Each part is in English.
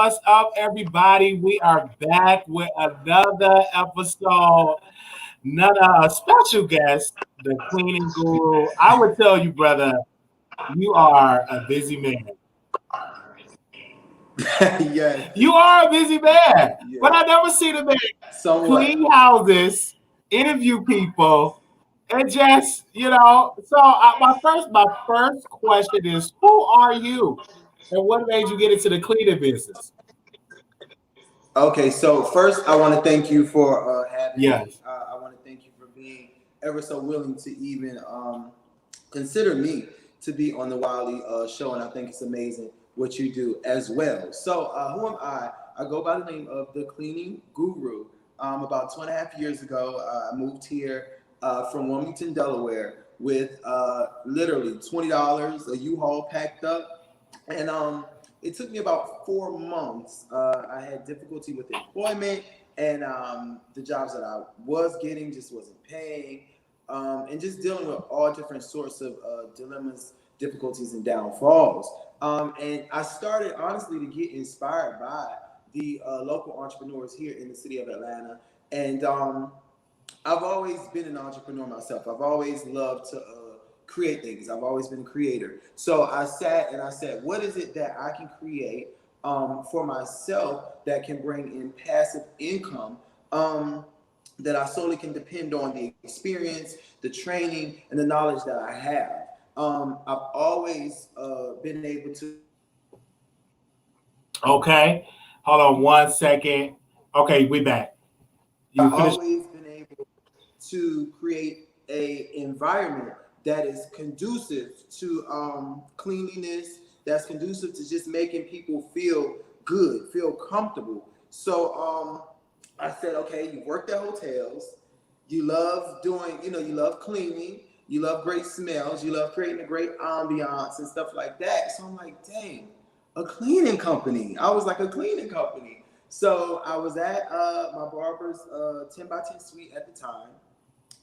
What's up, everybody? We are back with another episode. Another special guest, the cleaning guru. I would tell you, brother, you are a busy man. Yes. You are a busy man, but Yeah. I never seen a man Somewhat. clean houses, interview people, and just So my first question is, who are you, and what made you get into the cleaning business? Okay, so first I want to thank you for having me. Yes. I want to thank you for being ever so willing to even consider me to be on the Wiley Show, and I think it's amazing what you do as well. So who am I? I go by the name of the Cleaning Guru. About 2.5 years ago, I moved here from Wilmington, Delaware, with literally $20, a U-Haul packed up, and it took me about 4 months. I had difficulty with employment, and the jobs that I was getting just wasn't paying, and just dealing with all different sorts of dilemmas, difficulties, and downfalls. And I started honestly to get inspired by the local entrepreneurs here in the city of Atlanta. And I've always been an entrepreneur myself. I've always loved to create things. I've always been a creator. So I sat and I said, what is it that I can create for myself that can bring in passive income, that I solely can depend on the experience, the training, and the knowledge that I have. I've always been able to. Okay. Hold on 1 second. Okay, we back. You I've finished? always been able to create a environment that is conducive to cleanliness, that's conducive to just making people feel good, feel comfortable. So I said, okay, you worked at hotels, you love doing, you love cleaning, you love great smells, you love creating a great ambiance and stuff like that. So I'm like, dang, a cleaning company. I was like, a cleaning company. So I was at my barber's 10 by 10 suite at the time,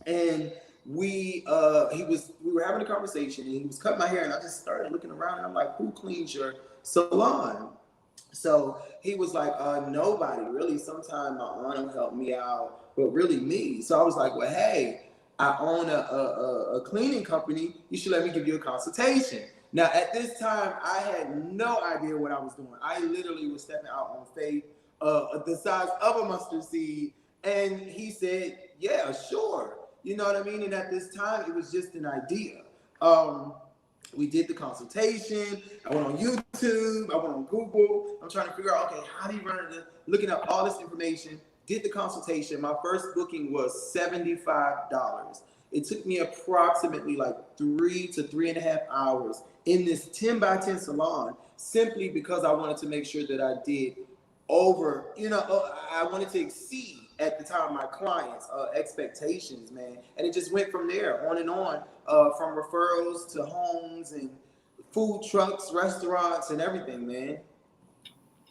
and we were having a conversation, and he was cutting my hair, and I just started looking around, and I'm like, who cleans your salon? So he was like, nobody really. Sometimes my aunt will help me out, but really me. So I was like, well, hey, I own a cleaning company. You should let me give you a consultation. Now, at this time, I had no idea what I was doing. I literally was stepping out on faith, the size of a mustard seed. And he said, yeah, sure. You know what I mean? And at this time, it was just an idea. We did the consultation. I went on YouTube. I went on Google. I'm trying to figure out, okay, how do you run it? Looking up all this information. Did the consultation. My first booking was $75. It took me approximately like 3 to 3.5 hours in this 10 by 10 salon, simply because I wanted to make sure that I did I wanted to exceed at the time my clients' expectations, man. And it just went from there, on and on, from referrals to homes and food trucks, restaurants, and everything, man.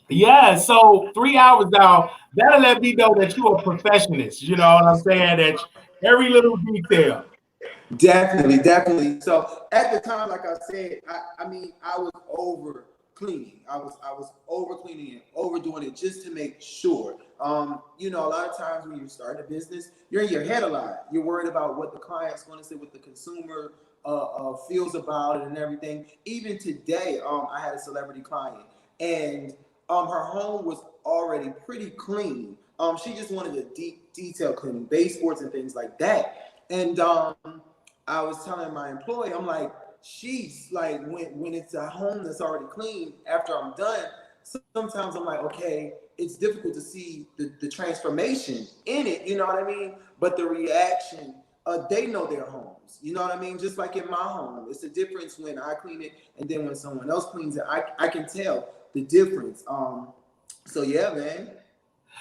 Yeah, so 3 hours now, that'll let me know that you're a perfectionist. You know what I'm saying? That every little detail. Definitely, definitely. So at the time, like I said, I was over cleaning. I was over cleaning and overdoing it just to make sure. A lot of times when you're starting a business, you're in your head a lot. You're worried about what the client's going to say, what the consumer feels about it, and everything. Even today, I had a celebrity client, and her home was already pretty clean. She just wanted a deep detail cleaning, baseboards and things like that. And I was telling my employee, I'm like, she's like, when it's a home that's already clean, after I'm done, sometimes I'm like, okay, it's difficult to see the transformation in it, you know what I mean? But the reaction, they know their homes, you know what I mean? Just like in my home, it's a difference when I clean it and then when someone else cleans it, I can tell the difference. So yeah, man.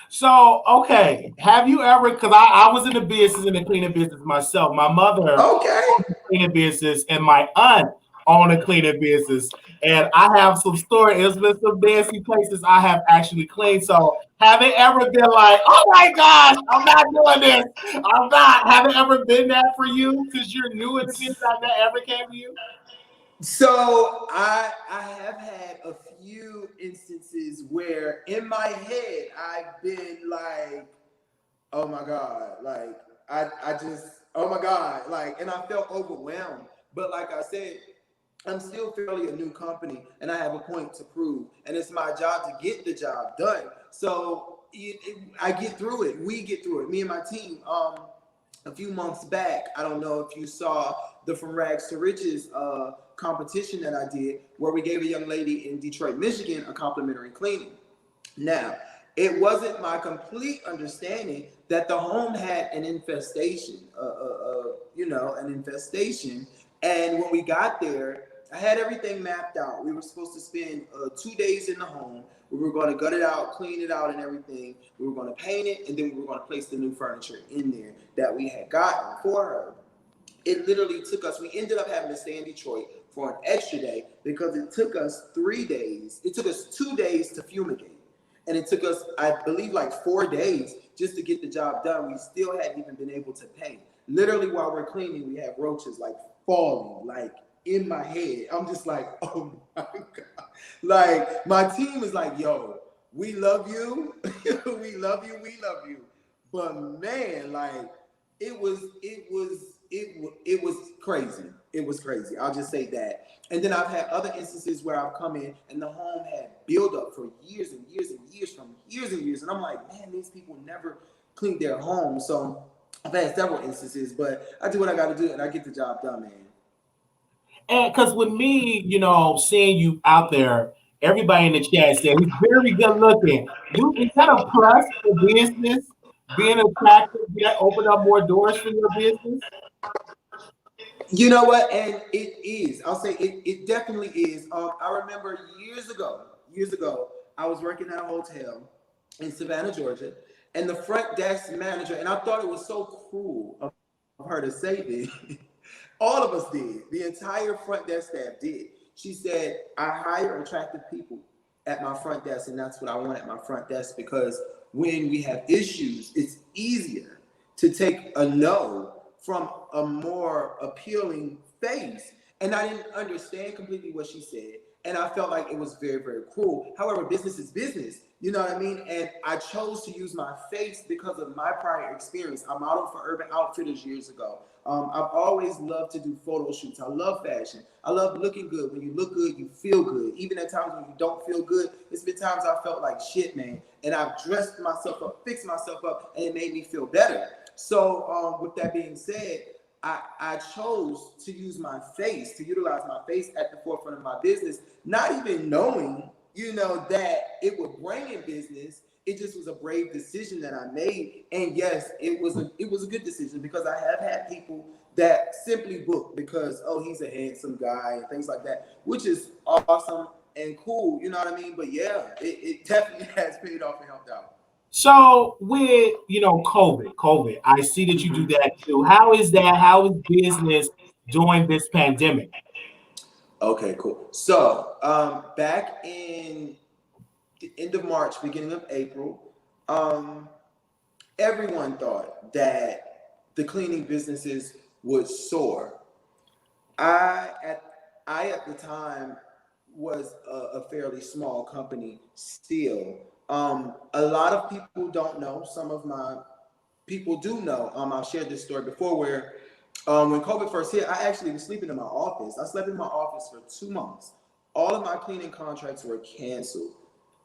So, okay, have you ever, because I was in the business, in the cleaning business myself. My mother Okay. owned a cleaning business, and my aunt owned a cleaning business. And I have some stories. There's been some nasty places I have actually cleaned. So, have it ever been like, oh my gosh, I'm not doing this? I'm not. Have it ever been that for you? Because you're new in the business, that ever came to you? So I have had a few instances where in my head I've been like, oh my God, like I just, oh my God, like, and I felt overwhelmed. But like I said, I'm still fairly a new company and I have a point to prove. And it's my job to get the job done. So I get through it. We get through it. Me and my team. A few months back, I don't know if you saw the From Rags to Riches competition that I did, where we gave a young lady in Detroit, Michigan, a complimentary cleaning. Now, it wasn't my complete understanding that the home had an infestation, an infestation. And when we got there, I had everything mapped out. We were supposed to spend 2 days in the home. We were going to gut it out, clean it out, and everything. We were going to paint it, and then we were going to place the new furniture in there that we had gotten for her. It literally took us, we ended up having to stay in Detroit for an extra day because it took us 3 days. It took us 2 days to fumigate. And it took us, I believe, like 4 days just to get the job done. We still hadn't even been able to paint. Literally, while we're cleaning, we have roaches like falling, like in my head. I'm just like, oh my God. Like, my team is like, yo, we love you. We love you. We love you. But man, like, it was crazy. It was crazy. I'll just say that. And then I've had other instances where I've come in and the home had built up for years and years and years, from years and years. And I'm like, man, these people never cleaned their home. So I've had several instances, but I do what I got to do and I get the job done, man. And because with me, seeing you out there, everybody in the chat said he's very good looking. Is that a plus for business? Being attractive, open up more doors for your business? You know what? And it is. I'll say it definitely is. I remember years ago, I was working at a hotel in Savannah, Georgia, and the front desk manager, and I thought it was so cruel of her to say this. All of us did. The entire front desk staff did. She said, I hire attractive people at my front desk, and that's what I want at my front desk, because when we have issues, it's easier to take a no from a more appealing face. And I didn't understand completely what she said. And I felt like it was very, very cruel. However, business is business. You know what I mean? And I chose to use my face because of my prior experience. I modeled for Urban Outfitters years ago. I've always loved to do photo shoots. I love fashion. I love looking good. When you look good, you feel good. Even at times when you don't feel good, it's been times I felt like shit, man. And I've dressed myself up, fixed myself up, and it made me feel better. So with that being said, I chose to use my face, to utilize my face at the forefront of my business, not even knowing, that it would bring in business. It just was a brave decision that I made. And yes, it was a good decision, because I have had people that simply book because, oh, he's a handsome guy and things like that, which is awesome and cool, you know what I mean? But yeah, it definitely has paid off and helped out. So with COVID, I see that you do Mhm. that too. How is that? How is business during this pandemic? Okay, cool. So back in the end of March, beginning of April, um, everyone thought that the cleaning businesses would soar. I at I at the time was a fairly small company still. A lot of people don't know. Some of my people do know. I've shared this story before, where when COVID first hit, I actually was sleeping in my office. I slept in my office for 2 months. All of my cleaning contracts were canceled.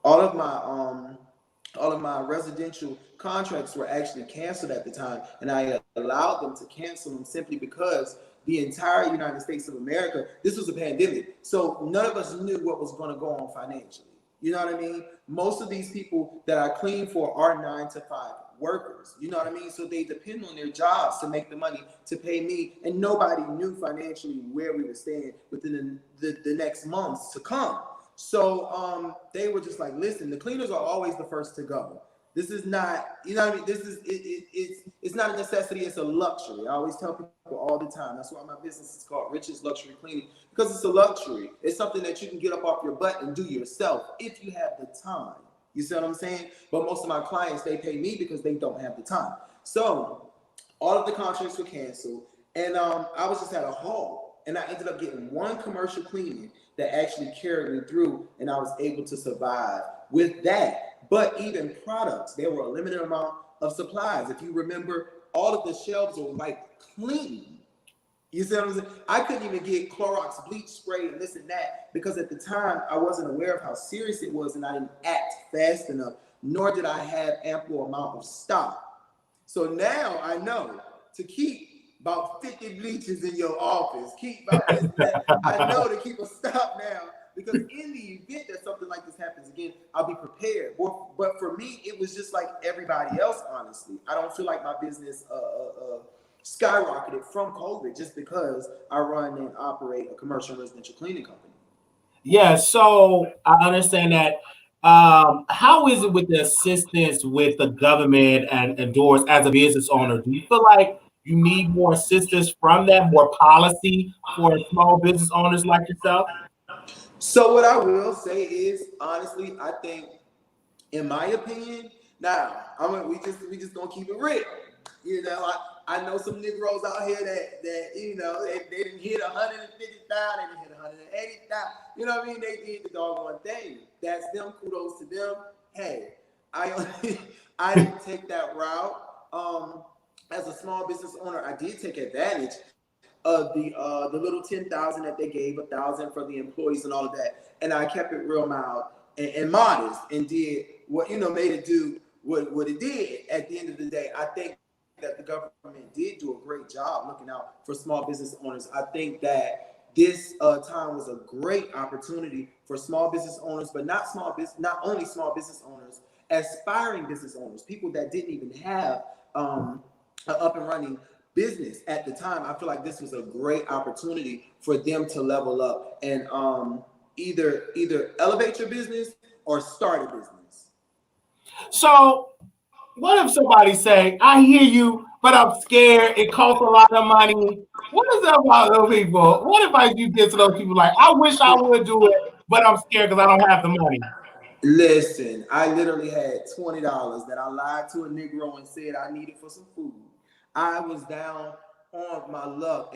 All of my residential contracts were actually canceled at the time, and I allowed them to cancel them simply because the entire United States of America, this was a pandemic, so none of us knew what was going to go on financially. You know what I mean? Most of these people that I clean for are 9 to 5 workers. You know what I mean? So they depend on their jobs to make the money to pay me, and nobody knew financially where we would stand within the next months to come. So they were just like, listen, the cleaners are always the first to go. This is not, you know what I mean? This is it's not a necessity, it's a luxury. I always tell people all the time. That's why my business is called Rich's Luxury Cleaning, because it's a luxury. It's something that you can get up off your butt and do yourself if you have the time. You see what I'm saying? But most of my clients, they pay me because they don't have the time. So all of the contracts were canceled, and I was just at a halt. And I ended up getting one commercial cleaning that actually carried me through, and I was able to survive with that. But even products, there were a limited amount of supplies. If you remember, all of the shelves were like clean. You see what I'm saying? I couldn't even get Clorox bleach spray and this and that because at the time I wasn't aware of how serious it was, and I didn't act fast enough, nor did I have ample amount of stock. So now I know to keep about 50 bleachers in your office, keep about this and that. I know to keep a stock now because in the event that something like this happens again, I'll be prepared. But for me, it was just like everybody else, honestly. I don't feel like my business skyrocketed from COVID just because I run and operate a commercial residential cleaning company. Yeah, so I understand that. How is it with the assistance with the government and doors as a business owner? Do you feel like you need more assistance from them, more policy for small business owners like yourself? So what I will say is, honestly, I think, in my opinion, now we just gonna keep it real. You know, I know some Negroes out here that you know they didn't hit 150,000, they didn't hit 180,000. You know what I mean? They did the doggone thing. That's them. Kudos to them. Hey, I I didn't take that route. As a small business owner, I did take advantage of the little 10,000 that they gave, 1,000 for the employees and all of that, and I kept it real mild and modest and did what made it do what it did. At the end of the day, I think that the government did do a great job looking out for small business owners. I think that this time was a great opportunity for small business owners, but not only small business owners, aspiring business owners, people that didn't even have an up and running business at the time. I feel like this was a great opportunity for them to level up and either elevate your business or start a business. So what if somebody say, I hear you, but I'm scared. It costs a lot of money. What is that about those people? What advice you get to those people like, I wish I would do it, but I'm scared because I don't have the money? Listen, I literally had $20 that I lied to a Negro and said I needed for some food. I was down on my luck,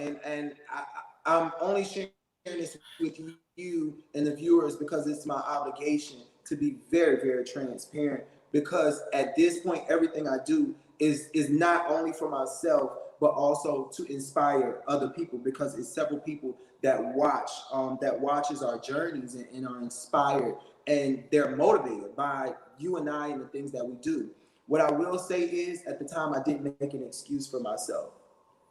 I'm only sharing this with you and the viewers because it's my obligation to be very, very transparent. Because at this point, everything I do is not only for myself, but also to inspire other people. Because it's several people that watches our journeys and are inspired, and they're motivated by you and I and the things that we do. What I will say is, at the time, I didn't make an excuse for myself.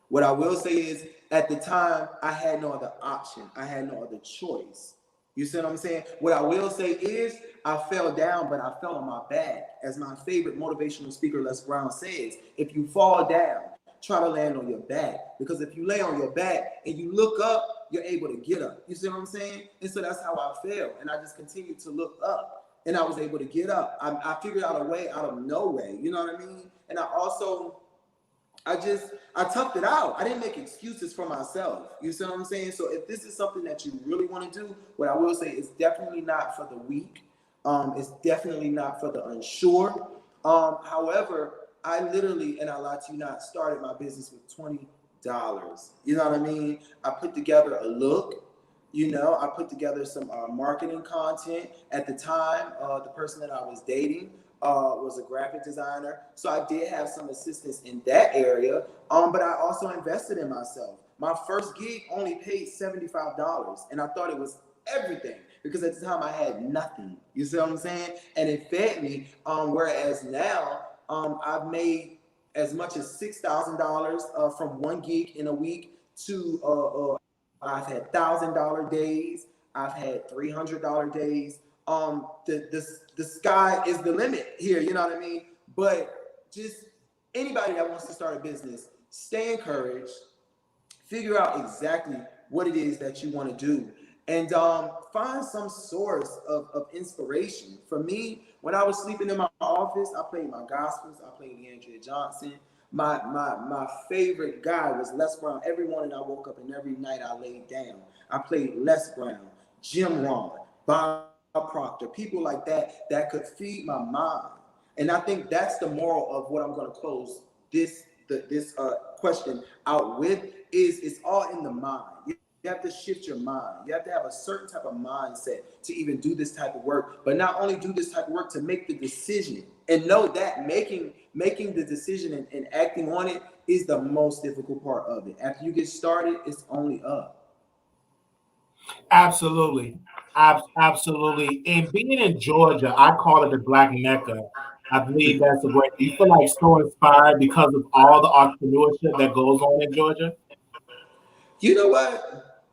What I will say is, at the time, I had no other option. I had no other choice. You see what I'm saying? What I will say is, I fell down, but I fell on my back. As my favorite motivational speaker, Les Brown, says, if you fall down, try to land on your back. Because if you lay on your back and you look up, you're able to get up. You see what I'm saying? And so that's how I fell. And I just continued to look up. And I was able to get up. I figured out a way out of no way. You know what I mean? And I toughed it out. I didn't make excuses for myself. You see what I'm saying? So if this is something that you really want to do, what I will say is definitely not for the weak. It's definitely not for the unsure. However, I literally, and I lie to you not, started my business with $20. You know what I mean? I put together a look. I put together some marketing content. At the time, the person that I was dating was a graphic designer. So I did have some assistance in that area. But I also invested in myself. My first gig only paid $75, and I thought it was everything because at the time I had nothing. You see what I'm saying? And it fed me. Whereas now, I've made as much as $6,000 from one gig in a week to I've had $1,000 days. I've had $300 days. The sky is the limit here. You know what I mean? But just anybody that wants to start a business, stay encouraged. Figure out exactly what it is that you want to do, and find some source of inspiration. For me, when I was sleeping in my office, I played my gospels. I played Andrea Johnson. My favorite guy was Les Brown. Every morning I woke up and every night I laid down. I played Les Brown, Jim Rohn, Bob Proctor, people like that could feed my mind. And I think that's the moral of what I'm going to close this question out with is it's all in the mind. have to shift your mind. You have to have a certain type of mindset to even do this type of work. But not only do this type of work, to make the decision and know that making the decision and acting on it is the most difficult part of it. After you get started, it's only up. Absolutely. Absolutely. And being in Georgia, I call it the Black Mecca. I believe that's a great. Do you feel like so inspired because of all the entrepreneurship that goes on in Georgia? You know what?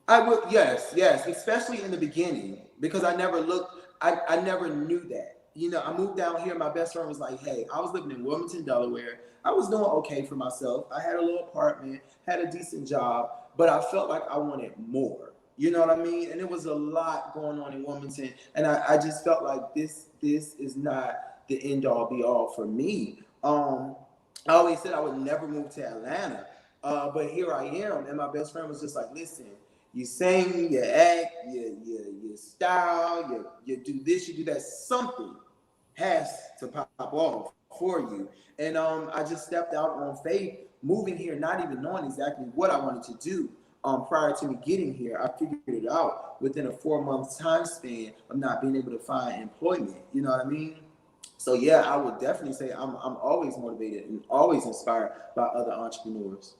I would, yes, especially in the beginning, because I never looked, I never knew that. You know, I moved down here. My best friend was like, hey, I was living in Wilmington, Delaware. I was doing okay for myself. I had a little apartment, had a decent job, but I felt like I wanted more. You know what I mean? And there was a lot going on in Wilmington. And I just felt like this is not the end all be all for me. I always said I would never move to Atlanta. But here I am, and my best friend was just like, listen, you sing, you act, you style, you do this, you do that. Something has to pop off for you. And I just stepped out on faith, moving here, not even knowing exactly what I wanted to do. Prior to me getting here, I figured it out within a 4 month time span of not being able to find employment. You know what I mean? So yeah, I would definitely say I'm always motivated and always inspired by other entrepreneurs.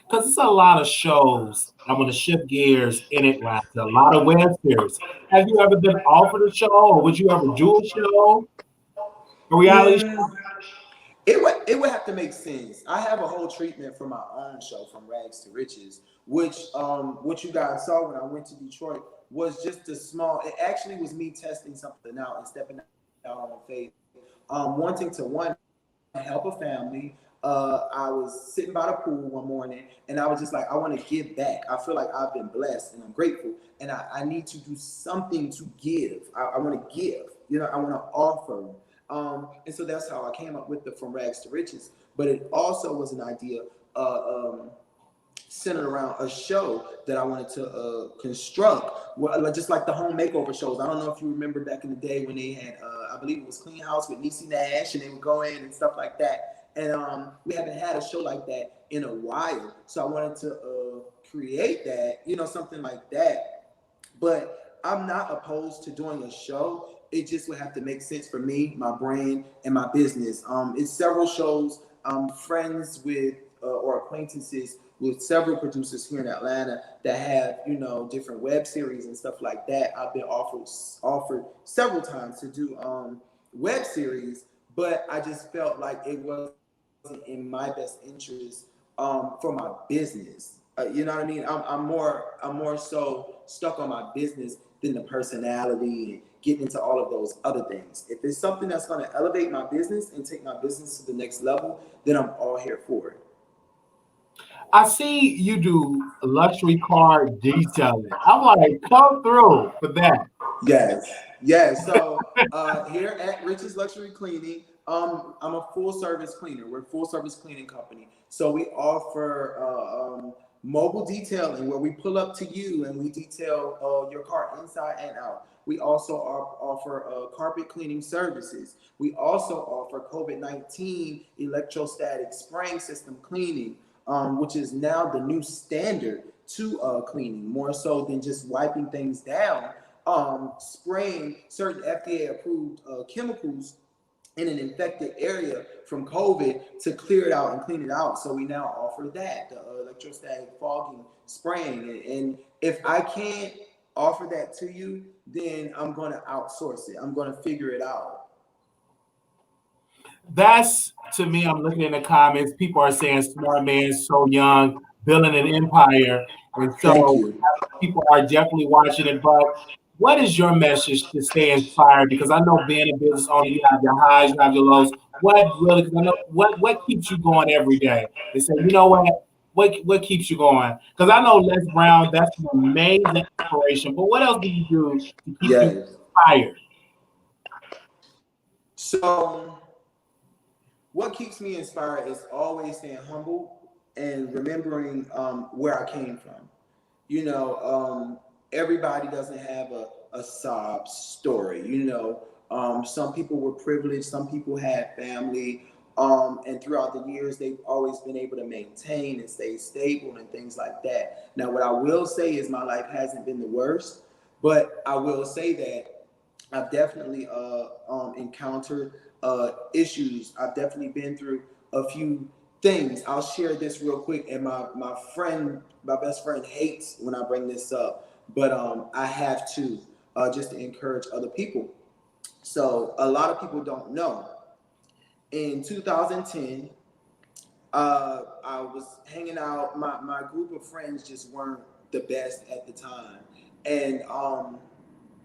Because it's a lot of shows. I'm going to shift gears in Atlanta. A lot of web series. Have you ever been offered a show, or would you ever do a show, a reality show? Mm, it would have to make sense. I have a whole treatment for my own show, From Rags to Riches, which what you guys saw when I went to Detroit was just a small. It actually was me testing something out and stepping out on faith, wanting to one help a family. I was sitting by the pool one morning and I was just like, I want to give back. I feel like I've been blessed and I'm grateful and I need to do something to give. I want to give, you know, I want to offer. And so that's how I came up with the From Rags to Riches. But it also was an idea centered around a show that I wanted to construct, just like the home makeover shows. I don't know if you remember back in the day when they had, I believe it was Clean House with Niecy Nash, and they would go in and stuff like that. And we haven't had a show like that in a while. So I wanted to create that, you know, something like that. But I'm not opposed to doing a show. It just would have to make sense for me, my brand, and my business. It's several shows. I'm friends with or acquaintances with several producers here in Atlanta that have, you know, different web series and stuff like that. I've been offered several times to do web series, but I just felt like it wasn't in my best interest for my business. You know what I mean? I'm more so stuck on my business than the personality and getting into all of those other things. If it's something that's going to elevate my business and take my business to the next level, then I'm all here for it. I see you do luxury car detailing. I'm like, come through for that. Yes, yes. So here at Rich's Luxury Cleaning, I'm a full service cleaner. We're a full service cleaning company. So we offer mobile detailing where we pull up to you and we detail your car inside and out. We also offer carpet cleaning services. We also offer COVID-19 electrostatic spraying system cleaning, which is now the new standard to cleaning, more so than just wiping things down. Spraying certain FDA approved chemicals in an infected area from COVID to clear it out and clean it out. So we now offer that, the electrostatic fogging spraying. And if I can't offer that to you, then I'm going to outsource it. I'm going to figure it out. That's to me. I'm looking in the comments. People are saying smart man, so young, building an empire, and Thank so you. people are definitely watching it. But what is your message to stay inspired? Because I know being a business owner, you have your highs, you have your lows. What really? Because I know what keeps you going every day. They say, you know what? What keeps you going? Because I know Les Brown, that's an amazing inspiration. But what else do you do to keep you Yes. inspired? So what keeps me inspired is always staying humble and remembering where I came from. You know, everybody doesn't have a sob story. You know, some people were privileged, some people had family, And throughout the years, they've always been able to maintain and stay stable and things like that. Now, what I will say is my life hasn't been the worst, but I will say that I've definitely encountered issues. I've definitely been through a few things. I'll share this real quick, and my best friend hates when I bring this up, but I have to just to encourage other people. So a lot of people don't know. In 2010, I was hanging out. My group of friends just weren't the best at the time, and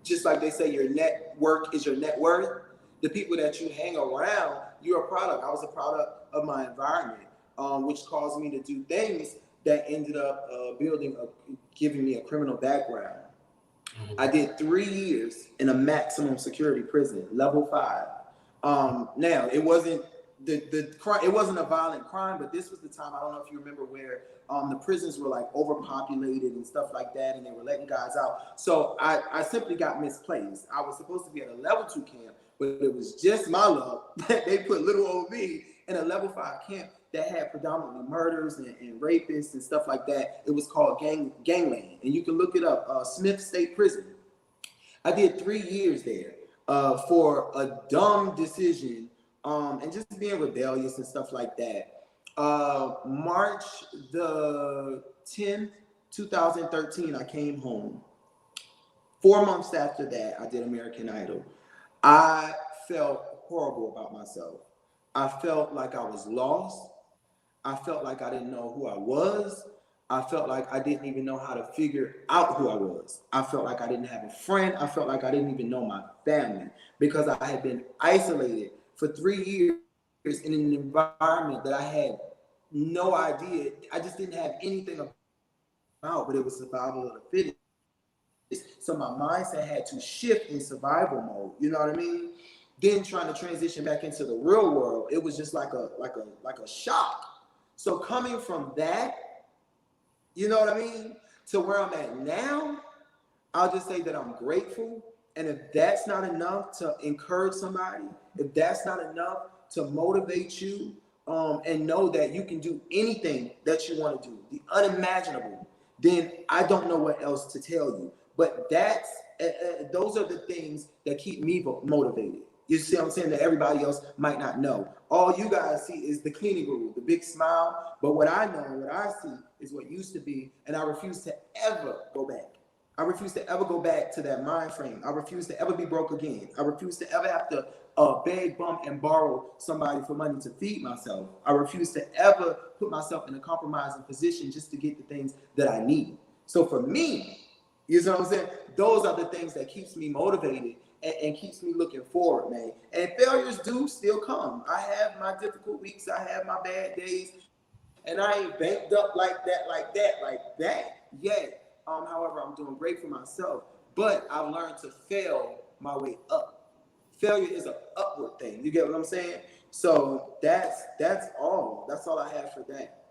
just like they say, your network is your net worth. The people that you hang around, you're a product. I was a product of my environment, which caused me to do things that ended up giving me a criminal background. I did 3 years in a maximum security prison, level 5. Now it wasn't the crime. It wasn't a violent crime, but this was the time. I don't know if you remember where the prisons were like overpopulated and stuff like that, and they were letting guys out. So I simply got misplaced. I was supposed to be at a level 2 camp, but it was just my luck that they put little old me in a level 5 camp that had predominantly murders and rapists and stuff like that. It was called gangland, and you can look it up. Smith State Prison. I did 3 years there for a dumb decision and just being rebellious and stuff like that. March the 10th, 2013, I came home. 4 months after that, I did American Idol. I felt horrible about myself. I felt like I was lost. I felt like I didn't know who I was. I felt like I didn't even know how to figure out who I was. I felt like I didn't have a friend. I felt like I didn't even know my family because I had been isolated for 3 years in an environment that I had no idea. I just didn't have anything about, but it was survival of the fittest. So my mindset had to shift in survival mode. You know what I mean? Then trying to transition back into the real world, it was just like a shock. So coming from that, you know what I mean, to where I'm at now, I'll just say that I'm grateful. And if that's not enough to encourage somebody, if that's not enough to motivate you, and know that you can do anything that you want to do, the unimaginable, then I don't know what else to tell you. But those are the things that keep me motivated. You see what I'm saying? That everybody else might not know. All you guys see is the cleaning guru, the big smile. But what I know and what I see is what used to be, and I refuse to ever go back. I refuse to ever go back to that mind frame. I refuse to ever be broke again. I refuse to ever have to beg, bump, and borrow somebody for money to feed myself. I refuse to ever put myself in a compromising position just to get the things that I need. So for me, you know what I'm saying? Those are the things that keeps me motivated and keeps me looking forward, man. And failures do still come. I have my difficult weeks. I have my bad days. And I ain't banked up like that yet. However, I'm doing great for myself. But I've learned to fail my way up. Failure is an upward thing. You get what I'm saying? So that's all. That's all I have for that.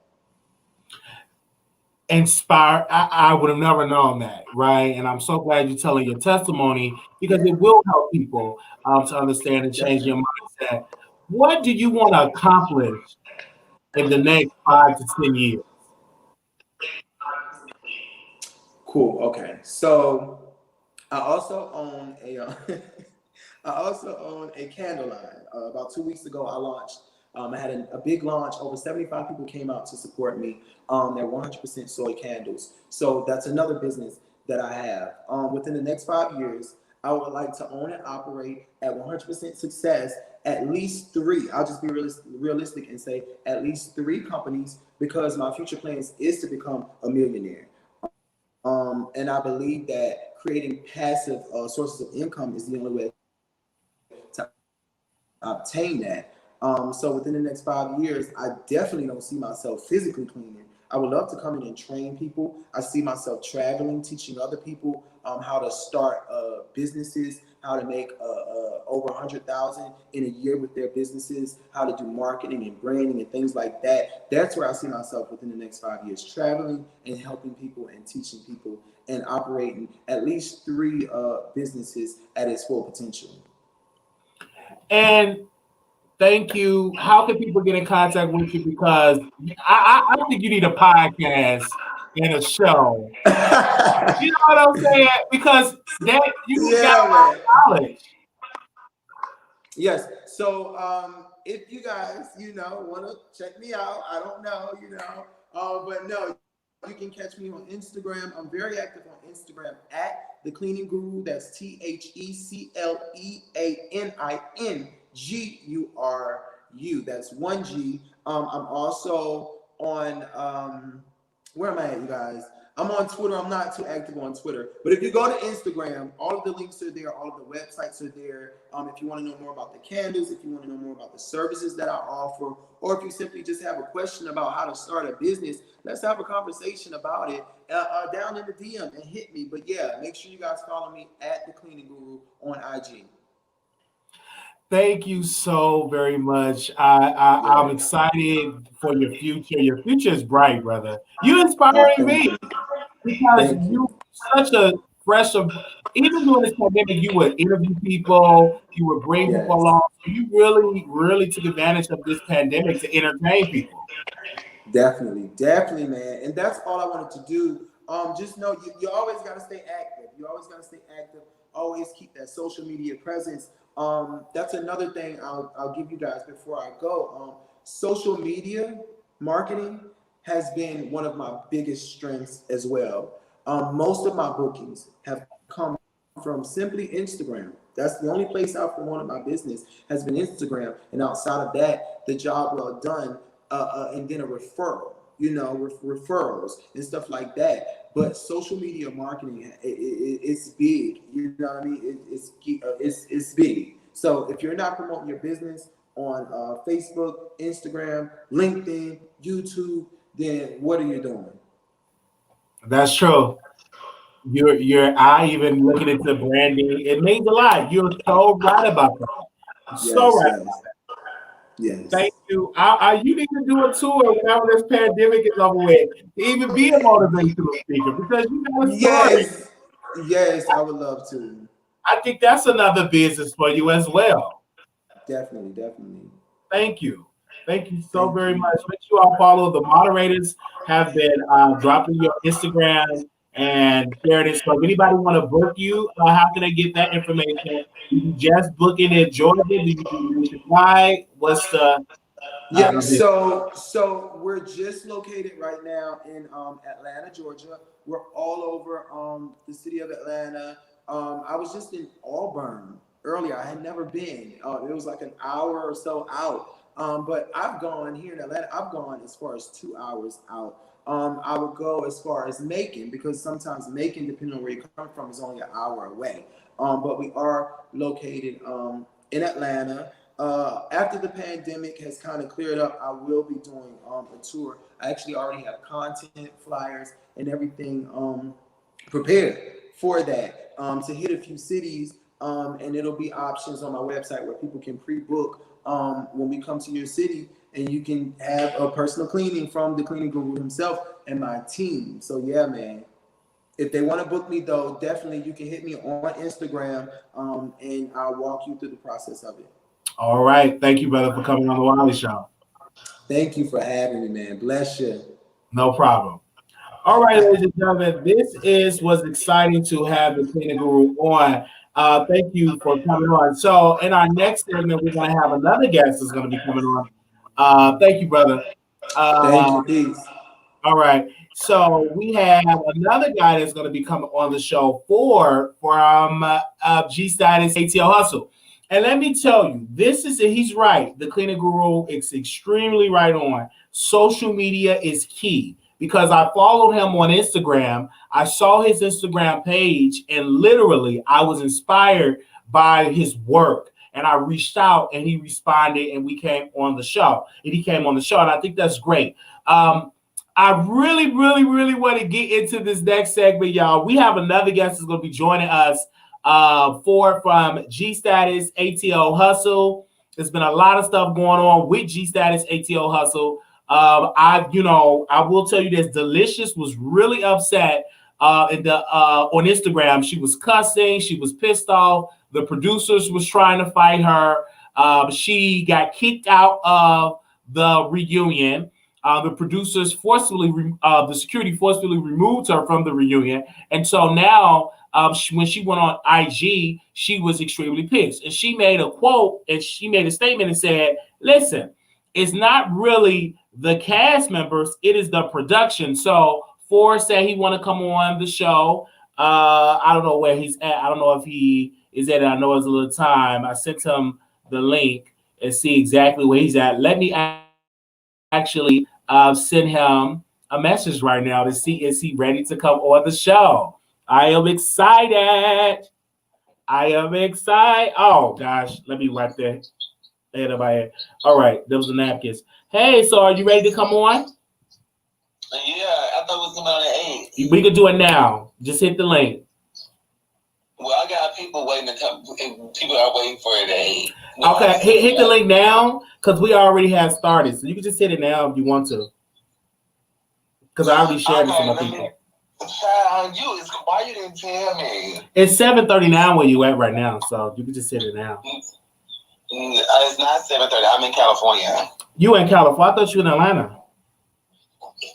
Inspire. I would have never known that, right? And I'm so glad you're telling your testimony because it will help people to understand and change your Definitely. mindset. What do you want to accomplish in the next 5 to 10 years? Cool. Okay. So I also own a I also own a candle line. About 2 weeks ago, I launched. I had a big launch. Over 75 people came out to support me. They're 100% soy candles. So that's another business that I have. Within the next 5 years, I would like to own and operate at 100% success at least three. I'll just be realistic and say at least three companies because my future plans is to become a millionaire. And I believe that creating passive sources of income is the only way to obtain that. So within the next 5 years, I definitely don't see myself physically cleaning. I would love to come in and train people. I see myself traveling, teaching other people how to start businesses, how to make over 100,000 in a year with their businesses, how to do marketing and branding and things like that. That's where I see myself within the next 5 years, traveling and helping people and teaching people and operating at least three businesses at its full potential. And Thank you. How can people get in contact with you? Because I think you need a podcast and a show. You know what I'm saying? Because that you got Yeah, a lot man. of knowledge. Yes. So if you guys, want to check me out, I don't know, but no, you can catch me on Instagram. I'm very active on Instagram at the Cleaning Guru. That's TheCleaningGuru. That's one G. I'm also on where am I at, you guys? I'm on Twitter. I'm not too active on Twitter. But if you go to Instagram, all of the links are there. All of the websites are there. If you want to know more about the candles, if you want to know more about the services that I offer, or if you simply just have a question about how to start a business, let's have a conversation about it down in the DM and hit me. But yeah, make sure you guys follow me at The Cleaning Guru on IG. Thank you so very much. I'm Yeah, excited for your future. Your future is bright, brother. You inspiring thank me you. because Thank you. you such a fresh of even during this pandemic, you would interview people, you would bring people Yes. along. So you really, really took advantage of this pandemic to entertain people. Definitely, definitely, man. And that's all I wanted to do. Just know you always got to stay active. You always got to stay active. Always keep that social media presence. That's another thing I'll give you guys before I go. Social media marketing has been one of my biggest strengths as well. Most of my bookings have come from simply Instagram. That's the only place I've promoted my business has been Instagram. And outside of that, the job well done and then a referral, referrals and stuff like that. But social media marketing, it's big. You know what I mean? It's big. So if you're not promoting your business on Facebook, Instagram, LinkedIn, YouTube, then what are you doing? That's true. You're I even looking into branding. It means a lot. You're so right about that. So Yes, right. yes, yes. Thank you. You need to do a tour whenever this pandemic is over with to even be a motivational speaker because you got a story. Yes, yes, I would love to. I think that's another business for you as well. Definitely, definitely. Thank you. Thank you so Thank very you. much. Make sure you all follow the moderators have been dropping your Instagram and sharing it. So if anybody want to book you, how can they get that information? Do you just book it in Georgia? Do you do nationwide? What's the Yeah, business? so we're just located right now in Atlanta, Georgia. We're all over the city of Atlanta. I was just in Auburn earlier. I had never been. It was like an hour or so out. But I've gone here in Atlanta. I've gone as far as 2 hours out. I would go as far as Macon because sometimes Macon, depending on where you come from, is only an hour away. But we are located in Atlanta. After the pandemic has kind of cleared up, I will be doing a tour. I actually already have content, flyers, and everything prepared for that to hit a few cities. And it'll be options on my website where people can pre-book when we come to your city, and you can have a personal cleaning from the cleaning guru himself and my team. So yeah, man. If they want to book me though, definitely you can hit me on Instagram, and I'll walk you through the process of it. All right. Thank you, brother, for coming on the Wiley Show. Thank you for having me, man. Bless you. No problem. All right, ladies and gentlemen, was exciting to have the Cleaning Guru on. Thank you for coming on. So, in our next segment, we're going to have another guest that's going to be coming on. Thank you, brother. Thank Uh, you. Peace. all right. So we have another guy that's going to be coming on the show from G Status ATL Hustle. And let me tell you, he's right. The Cleaning Guru is extremely right on. Social media is key because I followed him on Instagram. I saw his Instagram page and literally I was inspired by his work. And I reached out and he responded and we came on the show. And he came on the show. And I think that's great. I really, really, really want to get into this next segment, y'all. We have another guest that's going to be joining us, Phor from G Status ATL Hustle. There's been a lot of stuff going on with G Status ATL Hustle. I will tell you this: Delicious was really upset on Instagram. She was cussing. She was pissed off. The producers was trying to fight her. She got kicked out of the reunion. The producers the security forcefully removed her from the reunion, and so now, when she went on IG, she was extremely pissed, and she made a quote and she made a statement and said, "Listen, it's not really the cast members; it is the production." So Phor said he want to come on the show. I don't know where he's at. I don't know if he is at. I know it's a little time. I sent him the link and see exactly where he's at. Let me actually send him a message right now to see is he ready to come on the show. I am excited. I am excited. Oh gosh, let me wipe that head of my head. All right, those are napkins. Hey, so are you ready to come on? Yeah, I thought it was coming on at 8. We can do it now. Just hit the link. Well, I got people waiting to come. People are waiting for it at 8. Okay, hit the link now because we already have started. So you can just hit it now if you want to. Because I already shared it to my people. Why you didn't tell me? It's 7:39 where you at right now, so you can just hit it now. It's not 7:30. I'm in California. You in California? I thought you in Atlanta.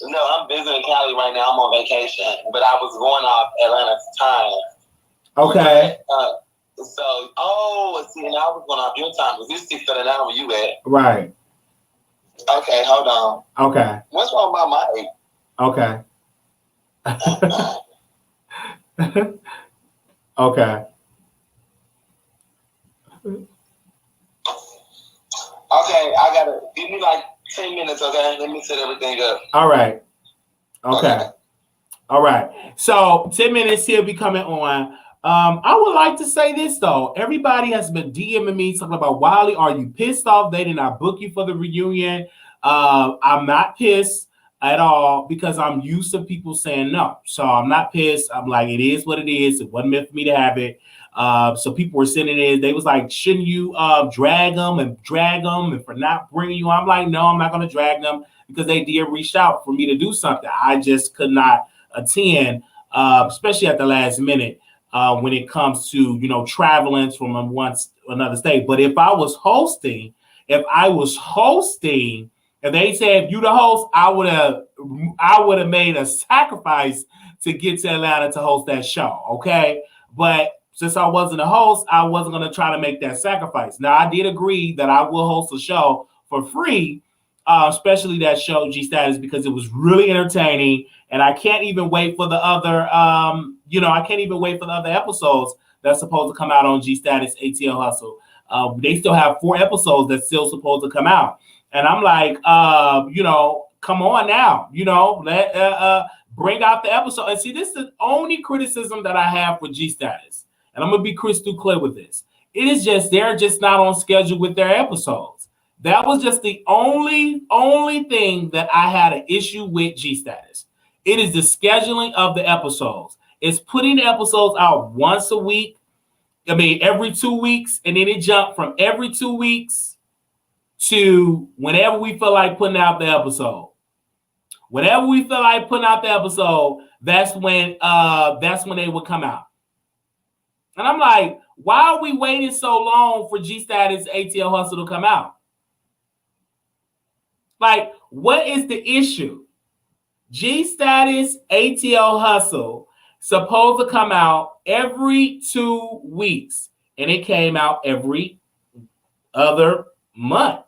No, I'm visiting Cali right now. I'm on vacation, but I was going off Atlanta's time. Okay. See, and I was going off your time because it's 6:39 where you at. Right. Okay, hold on. Okay. What's wrong about my age? Okay. Okay. Okay, I gotta give me like 10 minutes, okay? Let me set everything up. All right. Okay. All right. So 10 minutes he'll be coming on. I would like to say this though. Everybody has been DMing me talking about Wiley. Are you pissed off they did not book you for the reunion? I'm not pissed at all because I'm used to people saying no. So I'm not pissed. I'm like, it is what it is. It wasn't meant for me to have it. So people were sending in. They was like, shouldn't you drag them and for not bringing you? I'm like, no, I'm not going to drag them because they did reach out for me to do something. I just could not attend, especially at the last minute when it comes to, traveling from another state. But if I was hosting, if they said if you the host, I would have made a sacrifice to get to Atlanta to host that show. Okay. But since I wasn't a host, I wasn't going to try to make that sacrifice. Now, I did agree that I will host a show for free, especially that show G Status, because it was really entertaining. And I can't even wait for the other, episodes that's supposed to come out on G Status ATL Hustle. They still have 4 episodes that's still supposed to come out. And I'm like, come on now, bring out the episode. And see, this is the only criticism that I have for G Status. And I'm going to be crystal clear with this. It is just, they're just not on schedule with their episodes. That was just the only thing that I had an issue with G Status. It is the scheduling of the episodes. It's putting the episodes out once a week. Every 2 weeks. And then it jumped from every 2 weeks to whenever we feel like putting out the episode. Whenever we feel like putting out the episode, that's when they would come out. And I'm like, why are we waiting so long for G Status ATL Hustle to come out? Like, what is the issue? G Status ATL Hustle supposed to come out every 2 weeks, and it came out every other month.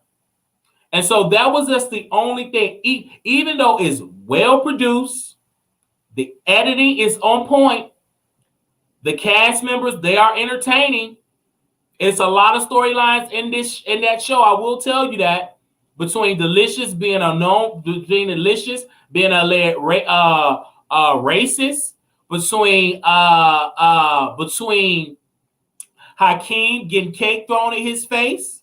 And so that was just the only thing. Even though it's well produced, the editing is on point, the cast members, they are entertaining. It's a lot of storylines in that show. I will tell you that between Delicious being a racist, between Hakeem getting cake thrown in his face,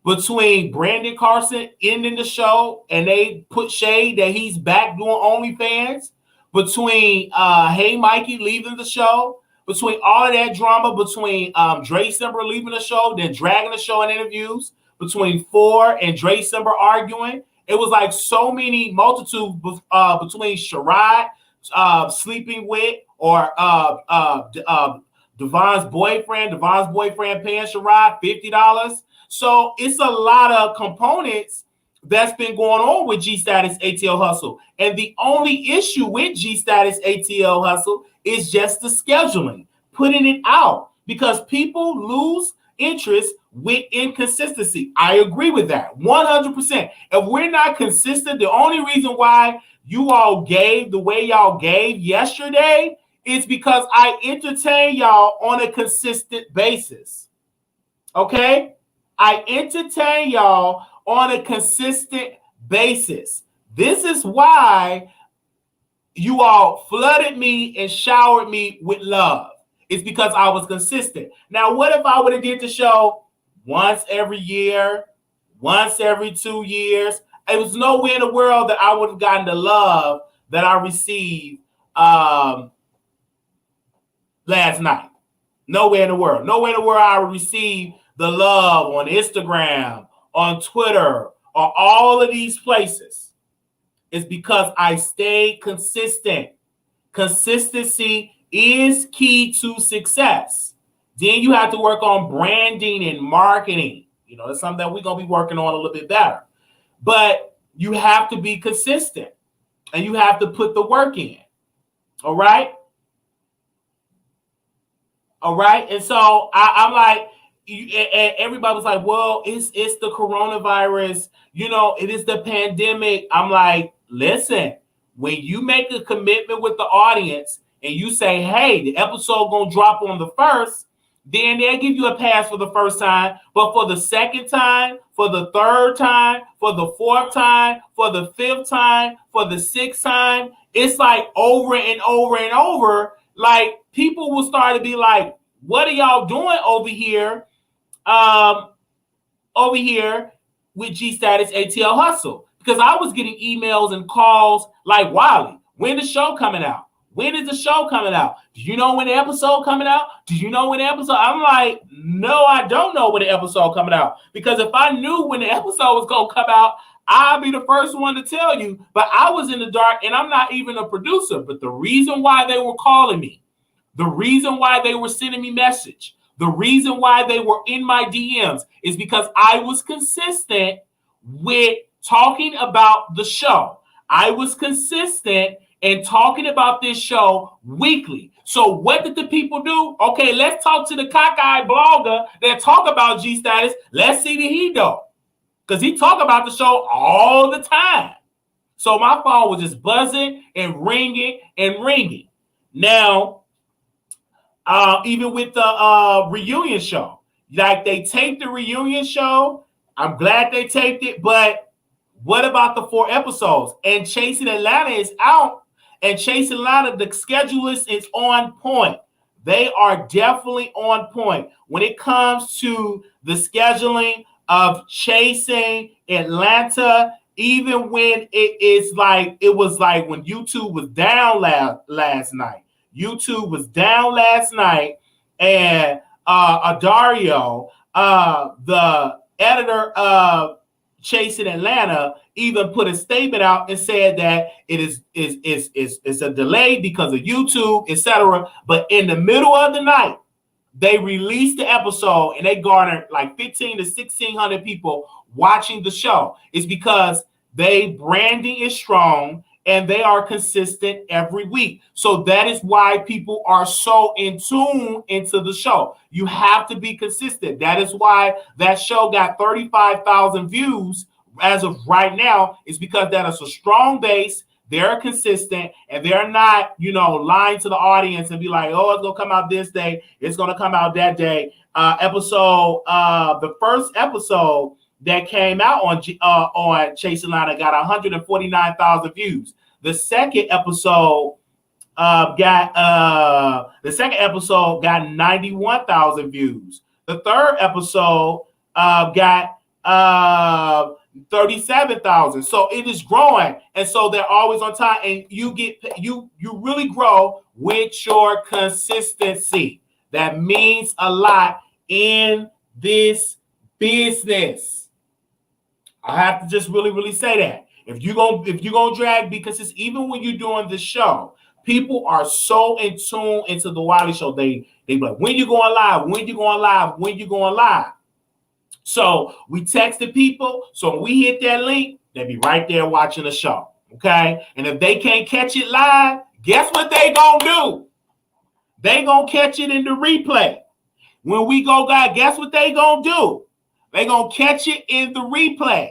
between Brandon Carson ending the show and they put shade that he's back doing OnlyFans, between Hey Mikey leaving the show, between all of that drama, between Dre Simber leaving the show, then dragging the show in interviews, between Phor and Dre Simber arguing. It was like so many multitudes between Sherrod sleeping with or Devon's boyfriend paying Sherrod $50 So it's a lot of components that's been going on with G Status ATL Hustle. And the only issue with G Status ATL Hustle is just the scheduling, putting it out, because people lose interest with inconsistency. I agree with that 100%. If we're not consistent, the only reason why you all gave the way y'all gave yesterday is because I entertain y'all on a consistent basis. Okay? I entertain y'all on a consistent basis. This is why you all flooded me and showered me with love. It's because I was consistent. Now, what if I would have did the show once every year, once every 2 years? It was nowhere in the world that I would have gotten the love that I received last night. Nowhere in the world. Nowhere in the world I would receive the love on Instagram, on Twitter, or all of these places. It's because I stayed consistent. Consistency is key to success. Then you have to work on branding and marketing. You know, that's something that we're going to be working on a little bit better. But you have to be consistent and you have to put the work in. All right? All right? And so I'm like, and everybody was like, well, it's the coronavirus. You know, it is the pandemic. I'm like, listen, when you make a commitment with the audience and you say, hey, the episode going to drop on the 1st, then they'll give you a pass for the first time. But for the second time, for the third time, for the fourth time, for the fifth time, for the sixth time, it's like over and over and over. Like people will start to be like, what are y'all doing over here? Over here with G Status ATL Hustle, because I was getting emails and calls like, Wiley, when the show coming out? When is the show coming out? Do you know when the episode coming out? Do you know when the episode? I'm like, no, I don't know when the episode coming out, because if I knew when the episode was gonna come out, I'd be the first one to tell you. But I was in the dark, and I'm not even a producer. But the reason why they were calling me, the reason why they were sending me message, the reason why they were in my DMs is because I was consistent with talking about the show. I was consistent in talking about this show weekly. So what did the people do? Okay, let's talk to the cockeyed blogger that talk about G Status. Let's see what he do, because he talk about the show all the time. So my phone was just buzzing and ringing and ringing. Now, even with the reunion show, like they taped the reunion show. I'm glad they taped it, but what about the 4 episodes? And Chasing Atlanta is out, and Chasing Atlanta, the schedule list is on point. They are definitely on point when it comes to the scheduling of Chasing Atlanta. Even when it was like when YouTube was down last night. YouTube was down last night, and Adario, the editor of Chasing Atlanta, even put a statement out and said that it is a delay because of YouTube, etc. But in the middle of the night, they released the episode and they garnered like 15 to 1,600 people watching the show. It's because they branding is strong and they are consistent every week. So that is why people are so in tune into the show. You have to be consistent. That is why that show got 35,000 views as of right now, is because that is a strong base. They're consistent and they're not, lying to the audience and be like, oh, it's going to come out this day. It's going to come out that day. The first episode that came out on Chase Atlanta got 149,000 views. The second episode got 91,000 views. The third episode got 37,000. So it is growing, and so they're always on time. And you really grow with your consistency. That means a lot in this business. I have to just really, really say that. If you're gonna drag, because it's even when you're doing the show, people are so in tune into the Wiley Show. They be like, when you going live, when you going live, when you going live. So we texted people. So when we hit that link, they be right there watching the show. Okay. And if they can't catch it live, guess what they gonna do? They gonna catch it in the replay. When we go live, guess what they gonna do? They gonna catch it in the replay.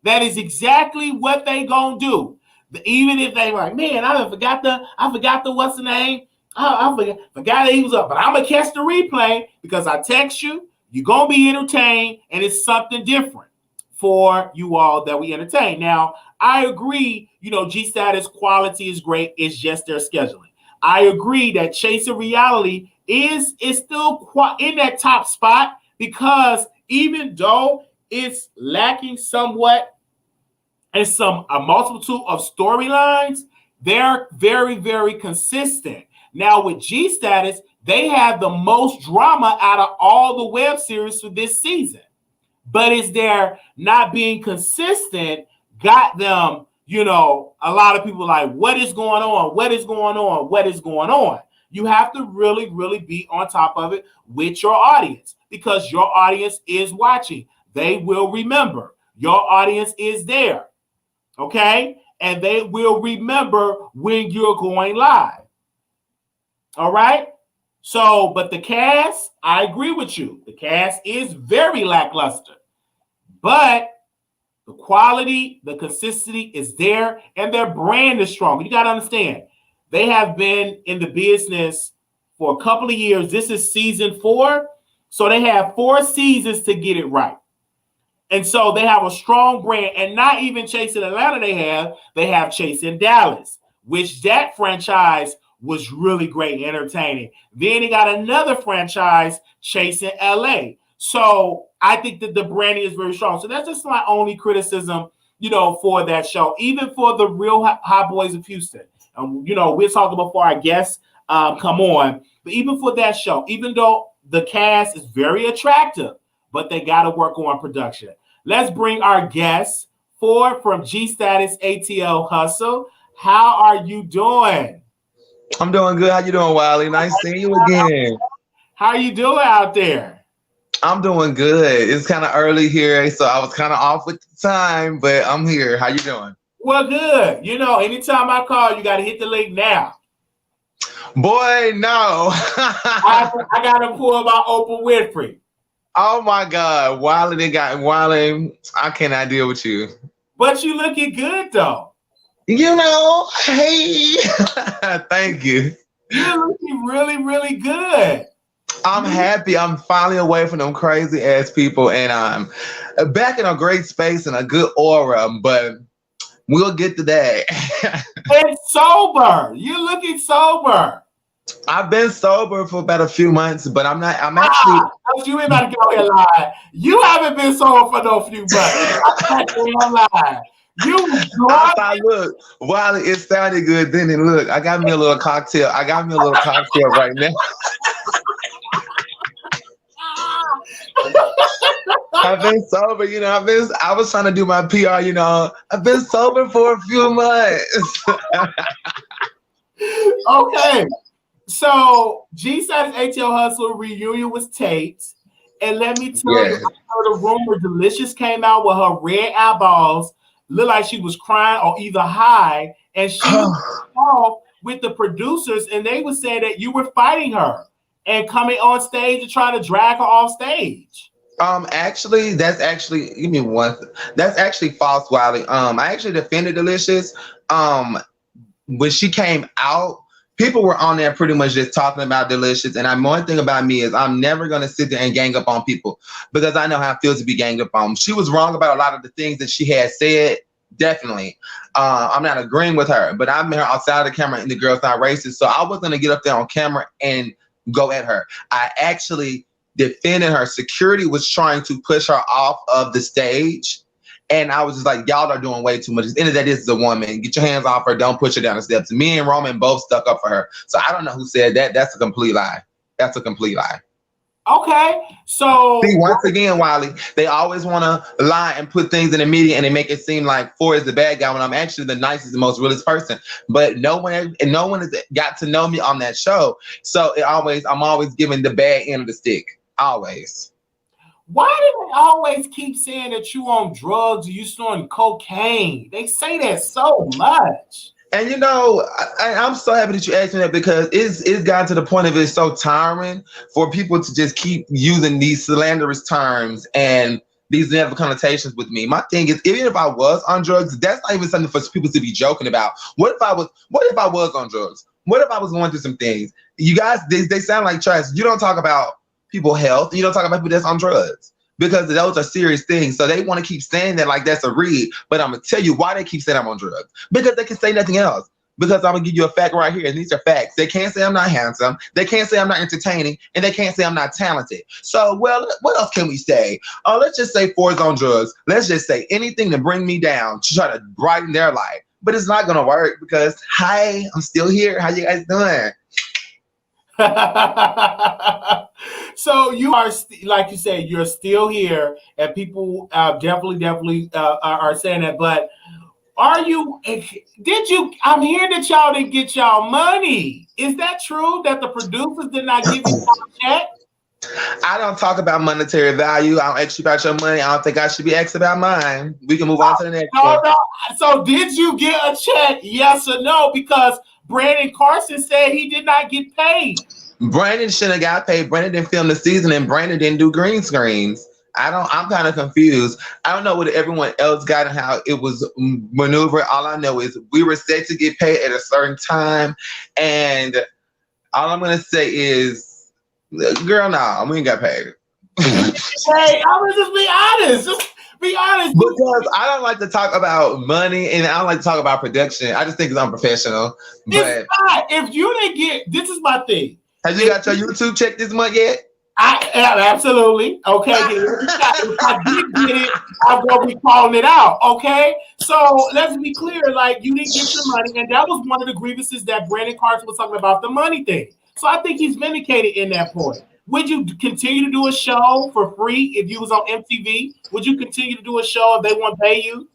That is exactly what they gonna do. Even if they like, man, I forgot the what's the name? I forgot that he was up. But I'm gonna catch the replay because I text you. You're gonna be entertained, and it's something different for you all that we entertain. Now, I agree, G Status quality is great, it's just their scheduling. I agree that Chasing Reality is still in that top spot because even though it's lacking somewhat and a multitude of storylines, they're very, very consistent. Now with G Status, they have the most drama out of all the web series for this season. But it's their not being consistent got them, a lot of people like, what is going on? What is going on? What is going on? You have to really, really be on top of it with your audience because your audience is watching. They will remember. Your audience is there. Okay? And they will remember when you're going live. All right? So, but the cast, I agree with you. The cast is very lackluster. But the quality, the consistency is there, and their brand is strong. You got to understand, they have been in the business for a couple of years. This is season 4. So they have 4 seasons to get it right. And so they have a strong brand. And not even Chasing Atlanta they have Chasing Dallas, which that franchise was really great and entertaining. Then he got another franchise, Chasing LA. So I think that the branding is very strong. So that's just my only criticism, for that show, even for the Real Hot Boys of Houston. We're talking before our guests come on, but even for that show, even though the cast is very attractive, but they got to work on production. Let's bring our guest, Phor from G Status ATL Hustle. How are you doing? I'm doing good. How you doing, Wiley? Nice seeing you again. How are you doing out there? I'm doing good. It's kind of early here, so I was kind of off with the time, but I'm here. How you doing? Well, good. Anytime I call, you got to hit the link now. Boy, no. I got to pull my Oprah Winfrey. Oh, my God. Wiley, I cannot deal with you. But you looking good, though. Hey. Thank you. You're looking really, really good. I'm happy. I'm finally away from them crazy ass people, and I'm back in a great space and a good aura, but we'll get to that. And sober. You're looking sober. I've been sober for about a few months, but I'm actually. You ain't about to go here live. You haven't been sober for no few months. I'm lying. I thought, look, Wiley, it sounded good then, and look, I got me a little cocktail. Right now. I've been sober, I was trying to do my PR, I've been sober for a few months. Okay. So G Status ATL Hustle reunion was taped. And let me tell you, I heard a rumor Delicious came out with her red eyeballs, looked like she was crying or either high, and she was off with the producers, and they were saying that you were fighting her and coming on stage and trying to drag her off stage. Actually, that's actually that's actually false, Wiley. I actually defended Delicious. When she came out, people were on there pretty much just talking about Delicious. And one thing about me is I'm never gonna sit there and gang up on people because I know how it feels to be ganged up on. She was wrong about a lot of the things that she had said. Definitely. I'm not agreeing with her, but I met her outside of the camera and the girl's not racist. So I was gonna get up there on camera and go at her. I actually defended her. Security was trying to push her off of the stage. And I was just like, y'all are doing way too much. At the end of the day, this is a woman. Get your hands off her. Don't push her down the steps. Me and Roman both stuck up for her. So I don't know who said that. That's a complete lie. Okay. So see, once again, Wiley, they always want to lie and put things in the media and they make it seem like Phor is the bad guy when I'm actually the nicest and most realest person. But no one has got to know me on that show. So I'm always giving the bad end of the stick. Always. Why do they always keep saying that you on drugs or you on cocaine? They say that so much. And you know, I'm so happy that you asked me that because it's gotten to the point of it's so tiring for people to just keep using these slanderous terms and these negative connotations with me. My thing is, even if I was on drugs, that's not even something for people to be joking about. What if I was on drugs? What if I was going through some things? You guys, they sound like trash. You don't talk about people's health. You don't talk about people that's on drugs. Because those are serious things. So they want to keep saying that like that's a read. But I'm going to tell you why they keep saying I'm on drugs. Because they can say nothing else. Because I'm going to give you a fact right here. And these are facts. They can't say I'm not handsome. They can't say I'm not entertaining. And they can't say I'm not talented. So, well, what else can we say? Let's just say Phor's on drugs. Let's just say anything to bring me down to try to brighten their life. But it's not going to work because, hi, I'm still here. How you guys doing? So you are, like you said, you're still here, and people definitely are saying that. But are you? Did you? I'm hearing that y'all didn't get y'all money. Is that true? That the producers did not give you a check? I don't talk about monetary value. I don't ask you about your money. I don't think I should be asked about mine. We can move on to the next one. No. So did you get a check? Yes or no? Because Brandon Carson said he did not get paid. Brandon shouldn't have got paid. Brandon didn't film the season, and Brandon didn't do green screens. I'm kind of confused. I don't know what everyone else got and how it was maneuvered. All I know is we were set to get paid at a certain time, and all I'm gonna say is, girl, nah, we ain't got paid. Hey, I'm gonna just be honest. Just be honest. Because I don't like to talk about money, and I don't like to talk about production. I just think it's unprofessional. But it's not. If you didn't get, this is my thing. Have you got your YouTube check this month yet? Absolutely. Okay. If I did get it, I'm gonna be calling it out. Okay. So let's be clear. Like, you didn't get your money, and that was one of the grievances that Brandon Carson was talking about, the money thing. So I think he's vindicated in that point. Would you continue to do a show for free if you was on MTV? Would you continue to do a show if they want to pay you?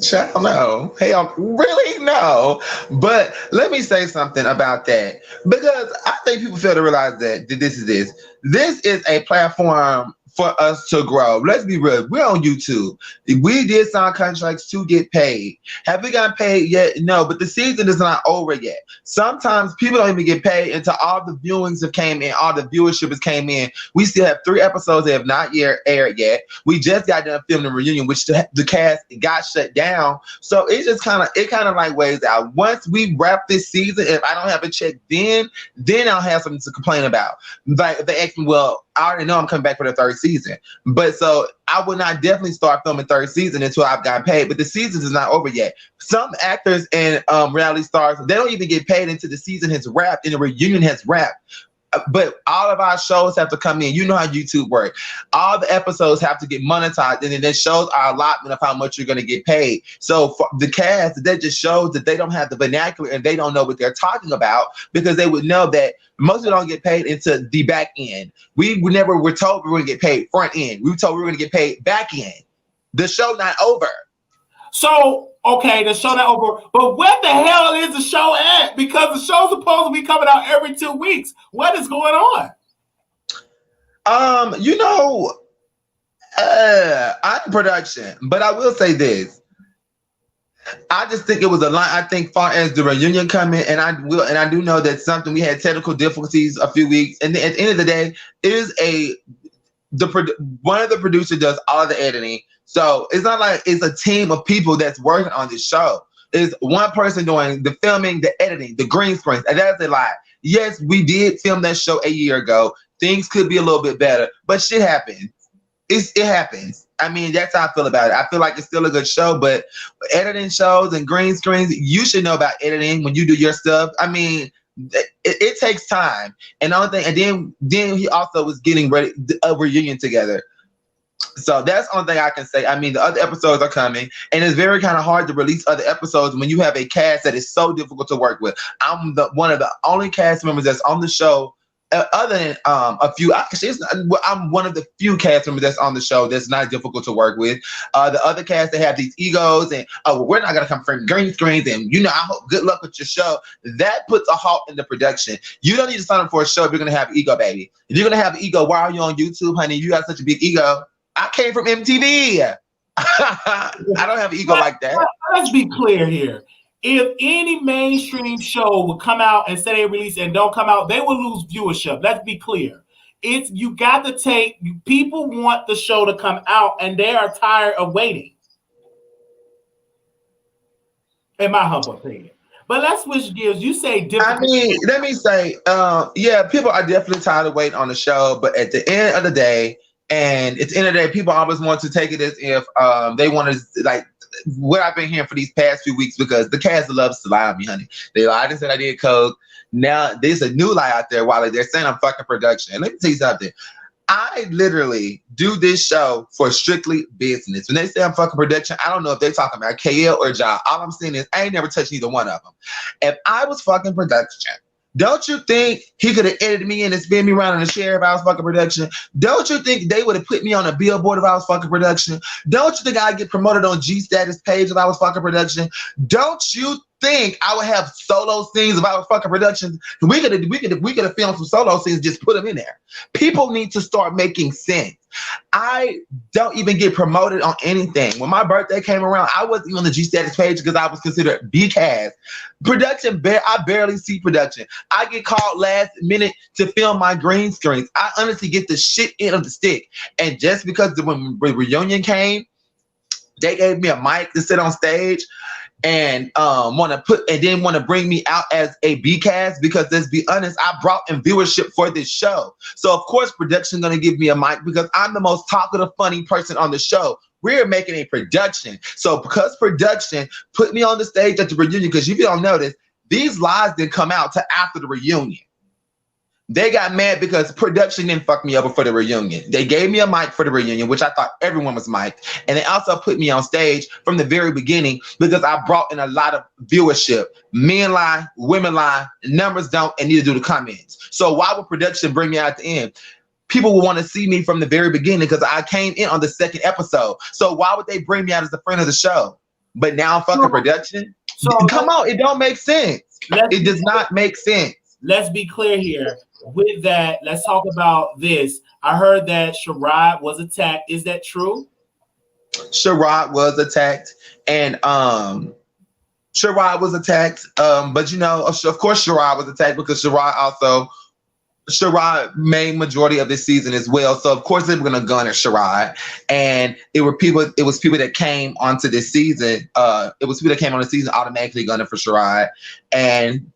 Child, no. Hell, really? No. But let me say something about that. Because I think people fail to realize that this is a platform for us to grow. Let's be real. We're on YouTube. We did sign contracts to get paid. Have we gotten paid yet? No, but the season is not over yet. Sometimes people don't even get paid until all the viewings have came in, all the viewership has came in. We still have 3 episodes that have not yet aired yet. We just got done filming the reunion, which the cast got shut down. So it just kind of like weighs out. Once we wrap this season, if I don't have a check then I'll have something to complain about. Like if they ask me, well, I already know I'm coming back for the 3rd season. But so I would not definitely start filming 3rd season until I've got paid. But the season is not over yet. Some actors and reality stars, they don't even get paid until the season has wrapped and the reunion has wrapped. But all of our shows have to come in. You know how YouTube works. All the episodes have to get monetized, and then that shows our allotment of how much you're going to get paid. So for the cast, that just shows that they don't have the vernacular and they don't know what they're talking about, because they would know that most of them don't get paid into the back end. We never were told we were going to get paid front end. We were told we were going to get paid back end. The show not over. So, okay, the show not over, but where the hell is the show at? Because the show's supposed to be coming out every 2 weeks. What is going on? I'm in production, but I will say this. I just think it was a line. I think far as the reunion coming, and I do know that something, we had technical difficulties a few weeks, and then at the end of the day, it is one of the producers does all of the editing. So it's not like it's a team of people that's working on this show. It's one person doing the filming, the editing, the green screens, and that's a lie. Yes, we did film that show a year ago. Things could be a little bit better, but shit happens. It happens. I mean, that's how I feel about it. I feel like it's still a good show, but editing shows and green screens, you should know about editing when you do your stuff. I mean, it takes time. And the only thing, and then he also was getting ready a reunion together. So that's the only thing I can say. I mean, the other episodes are coming, and it's very kind of hard to release other episodes when you have a cast that is so difficult to work with. I'm one of the only cast members that's on the show other than a few, actually, I'm one of the few cast members that's on the show that's not difficult to work with. The other cast, they have these egos and we're not gonna come from green screens and I hope good luck with your show. That puts a halt in the production. You don't need to sign up for a show if you're gonna have ego, baby. If you're gonna have ego, why are you on YouTube, honey? You got such a big ego. I came from MTV. I don't have an ego like that. Let's be clear here. If any mainstream show would come out and say they release and don't come out, they will lose viewership. Let's be clear. You got to take, people want the show to come out and they are tired of waiting. In my humble opinion. But let's switch gears. You say different. I mean, let me say, yeah, people are definitely tired of waiting on the show, but at the end of the day, people always want to take it as if they want to, like, what I've been hearing for these past few weeks, because the cast loves to lie on me, honey. They lied and said I did coke. Now there's a new lie out there, Wiley. They're saying I'm fucking production. And let me tell you something. I literally do this show for strictly business. When they say I'm fucking production, I don't know if they're talking about KL or Ja. All I'm saying is I ain't never touched either one of them. If I was fucking production, don't you think he could have edited me in and spin me around in a chair if I was fucking production? Don't you think they would have put me on a billboard if I was fucking production? Don't you think I'd get promoted on G status page if I was fucking production? Don't you think I would have solo scenes if I was fucking production? We could have filmed some solo scenes, just put them in there. People need to start making sense. I don't even get promoted on anything. When my birthday came around, I wasn't even on the G status page because I was considered B-cast. Production, I barely see production. I get called last minute to film my green screens. I honestly get the shit end of the stick. And just because when the reunion came, they gave me a mic to sit on stage and want to bring me out as a B-cast, because let's be honest, I brought in viewership for this show. So of course production gonna give me a mic because I'm the most talkative, funny person on the show. We're making a production. So because production put me on the stage at the reunion, because if you don't notice, these lies didn't come out till after the reunion. They got mad because production didn't fuck me over for the reunion. They gave me a mic for the reunion, which I thought everyone was mic'd. And they also put me on stage from the very beginning because I brought in a lot of viewership. Men lie, women lie, numbers don't, and neither do the comments. So why would production bring me out at the end? People will want to see me from the very beginning because I came in on the second episode. So why would they bring me out as a friend of the show? But now I'm fucking production? So come on, it don't make sense. It does not make sense. Let's be clear here. With that, let's talk about this. I heard that Sherrod was attacked. Is that true? Sherrod was attacked, and Sherrod was attacked. But of course, Sherrod was attacked because Sherrod made majority of this season as well. So of course they were gonna gun at Sherrod, and it was people that came onto this season. It was people that came on the season automatically gunning for Sherrod, and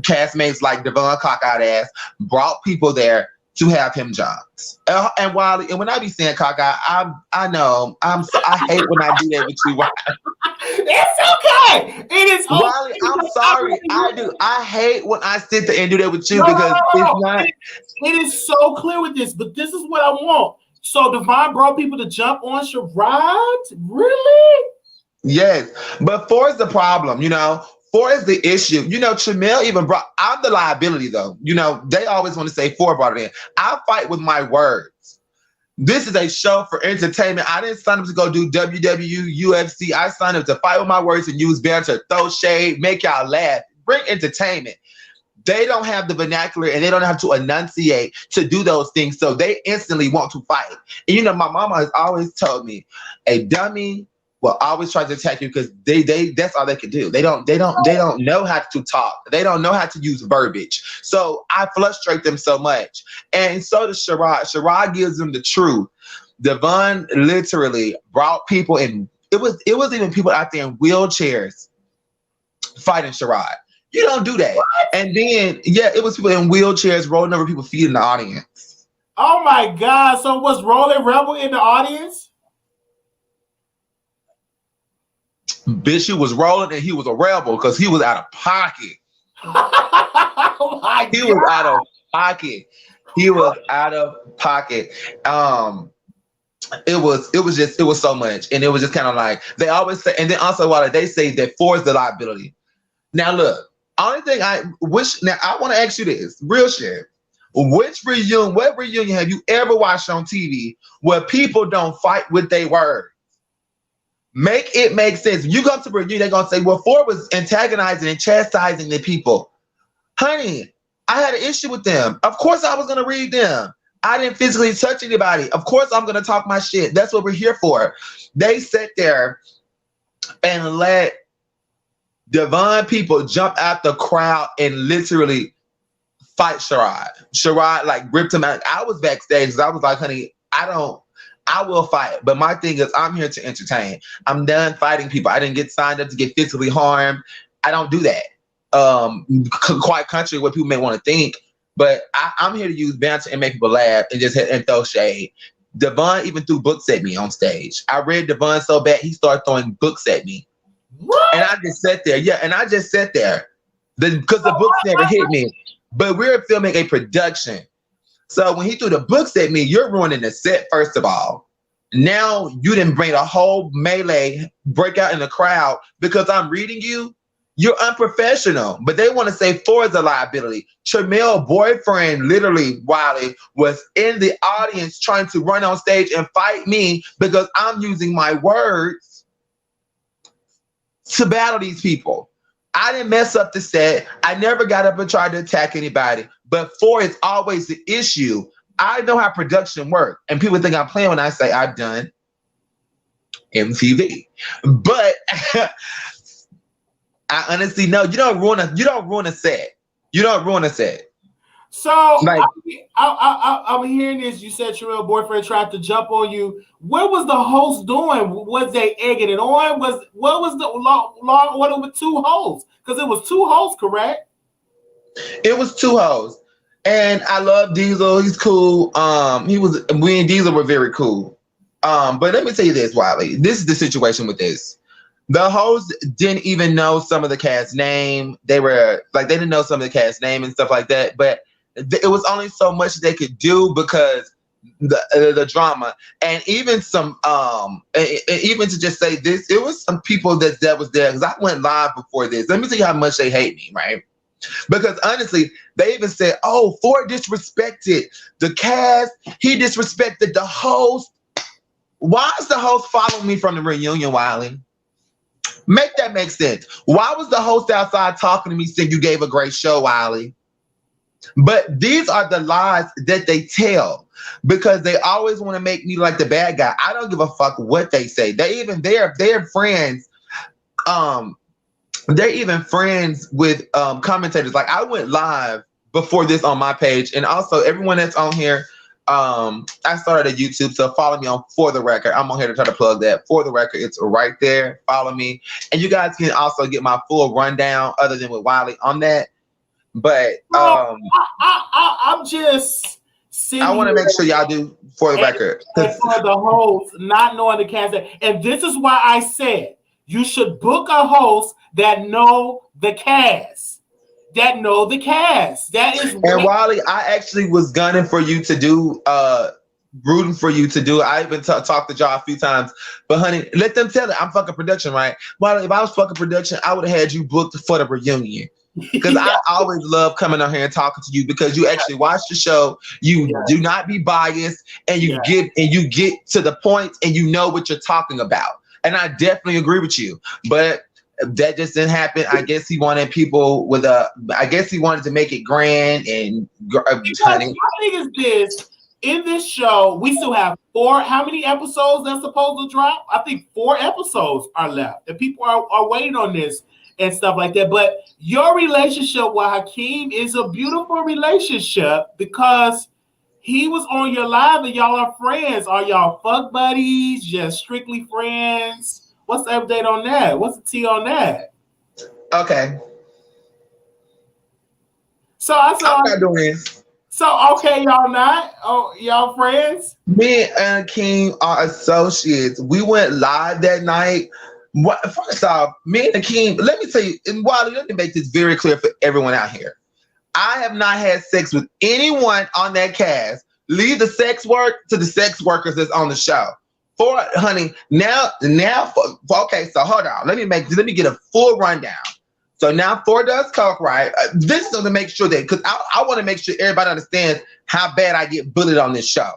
castmates like Devon Cockeyed Ass brought people there to have him jobs. And when I be saying cockeyed, I know I hate when I do that with you. It's okay. It is okay. Wiley, I'm sorry. I do. I hate when I sit there and do that with you because it's not. It is so clear with this, but this is what I want. So Devon brought people to jump on Sherrod? Really? Yes, but Phor is the problem. Phor is the issue. Tramel even brought, I'm the liability though. They always want to say Phor brought it in. I fight with my words. This is a show for entertainment. I didn't sign up to go do WWE, UFC. I signed up to fight with my words and use banter, throw shade, make y'all laugh, bring entertainment. They don't have the vernacular and they don't have to enunciate to do those things. So they instantly want to fight. And my mama has always told me, a dummy will always try to attack you because they that's all they can do. They don't know how to talk. They don't know how to use verbiage. So I frustrate them so much. And so does Sherrod. Sherrod gives them the truth. Devon literally brought people in. It was even people out there in wheelchairs fighting Sherrod. You don't do that. What? And then it was people in wheelchairs rolling over people's feet in the audience. Oh my God. So was Rolling Rebel in the audience? Bitch, he was rolling and he was a rebel because he was out of pocket. Oh my he God. was out of pocket. He was out of pocket. It was so much. And it was just kind of like, they always say, and then also while they say that Phor is the liability. Now look, only thing I want to ask you this, real shit. what reunion have you ever watched on TV where people don't fight with their words? Make it make sense. When you go to a reunion, they're gonna say, well, Phor was antagonizing and chastising the people. Honey, I had an issue with them. Of course I was gonna read them. I didn't physically touch anybody. Of course I'm gonna talk my shit. That's what we're here for. They sat there and let divine people jump out the crowd and literally fight Sherrod. Sherrod like ripped him out. I was backstage because I was like, honey, I will fight. But my thing is I'm here to entertain. I'm done fighting people. I didn't get signed up to get physically harmed. I don't do that. Quite contrary to what people may want to think. But I'm here to use banter and make people laugh and just and throw shade. Devon even threw books at me on stage. I read Devon so bad he started throwing books at me. What? And I just sat there. Yeah, and I just sat there because the books never hit me. But we're filming a production. So when he threw the books at me, you're ruining the set, first of all. Now you didn't bring a whole melee breakout in the crowd because I'm reading you. You're unprofessional. But they want to say Phor is a liability. Tramel's boyfriend, literally, Wiley, was in the audience trying to run on stage and fight me because I'm using my words to battle these people. I didn't mess up the set. I never got up and tried to attack anybody. But Phor is always the issue. I know how production works. And people think I'm playing when I say I've done MTV. But I honestly know you don't ruin a set. You don't ruin a set. So like, I'm hearing this. You said your real boyfriend tried to jump on you. What was the host doing? Was they egging it on? What was the long order with two hosts? Because it was two hosts, correct? It was two hosts, and I love Diesel. He's cool. We and Diesel were very cool. But let me tell you this, Wiley. This is the situation with this. The hosts didn't even know some of the cast name. They didn't know some of the cast name and stuff like that. But it was only so much they could do because the drama, and even some even to just say this, it was some people that was there because I went live before this. Let me tell you how much they hate me, right? Because honestly, they even said, "Oh, Phor disrespected the cast. He disrespected the host." Why is the host following me from the reunion, Wiley? Make that make sense. Why was the host outside talking to me saying you gave a great show, Wiley? But these are the lies that they tell because they always want to make me like the bad guy. I don't give a fuck what they say. They're friends. They're even friends with commentators. Like I went live before this on my page, and also everyone that's on here. I started a YouTube, so follow me on For the Record. I'm on here to try to plug that. For the Record, it's right there. Follow me, and you guys can also get my full rundown, other than with Wiley on that. But I'm just sitting. I want to make sure y'all do For the Record. And for the host, not knowing the cast, and this is why I said you should book a host that know the cast. That know the cast. That is. And Wiley, I actually was gunning for you to do, rooting for you to do. I even talked to y'all a few times. But honey, let them tell it. I'm fucking production, right? Wiley, if I was fucking production, I would have had you booked for the reunion. Because I always love coming on here and talking to you because you actually watch the show. You do not be biased, and you get to the point, and you know what you're talking about. And I definitely agree with you. But that just didn't happen. I guess he wanted people with I guess he wanted to make it grand and. My thing is this: in this show, we still have how many episodes that's supposed to drop? I think 4 episodes are left, and people are waiting on this and stuff like that. But your relationship with Hakeem is a beautiful relationship because he was on your live and y'all are friends. Are y'all fuck buddies? Just strictly friends? What's the update on that? What's the tea on that? Okay. So I'm not doing this. So okay, y'all not? Oh, y'all friends? Me and Hakeem are associates. We went live that night. First off, me and Hakeem, let me tell you, and Wiley, let me make this very clear for everyone out here. I have not had sex with anyone on that cast. Leave the sex work to the sex workers that's on the show. Honey, now, okay, so hold on. Let me get a full rundown. So now Phor does coke, right? This is to make sure that, because I want to make sure everybody understands how bad I get bullied on this show.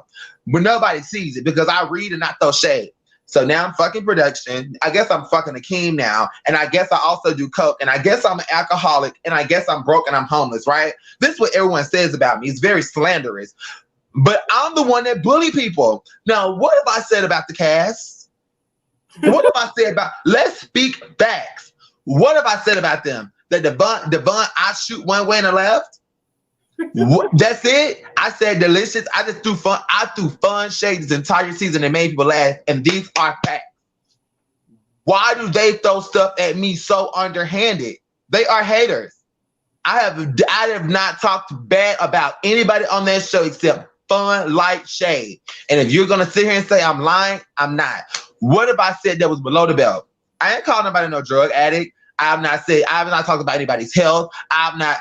But nobody sees it because I read and I throw shade. So now I'm fucking production. I guess I'm fucking Akeem now. And I guess I also do coke. And I guess I'm an alcoholic. And I guess I'm broke and I'm homeless, right? This is what everyone says about me. It's very slanderous. But I'm the one that bully people. Now, what have I said about the cast? What have I said about, let's speak facts. What have I said about them? That Devon, I shoot one way and the left? What, that's it? I said delicious. I just threw fun. I threw fun shade this entire season and made people laugh. And these are facts. Why do they throw stuff at me so underhanded? They are haters. I have not talked bad about anybody on that show except fun, light shade. And if you're gonna sit here and say I'm lying, I'm not. What have I said that was below the belt? I ain't calling nobody no drug addict. I have not talked about anybody's health. I've not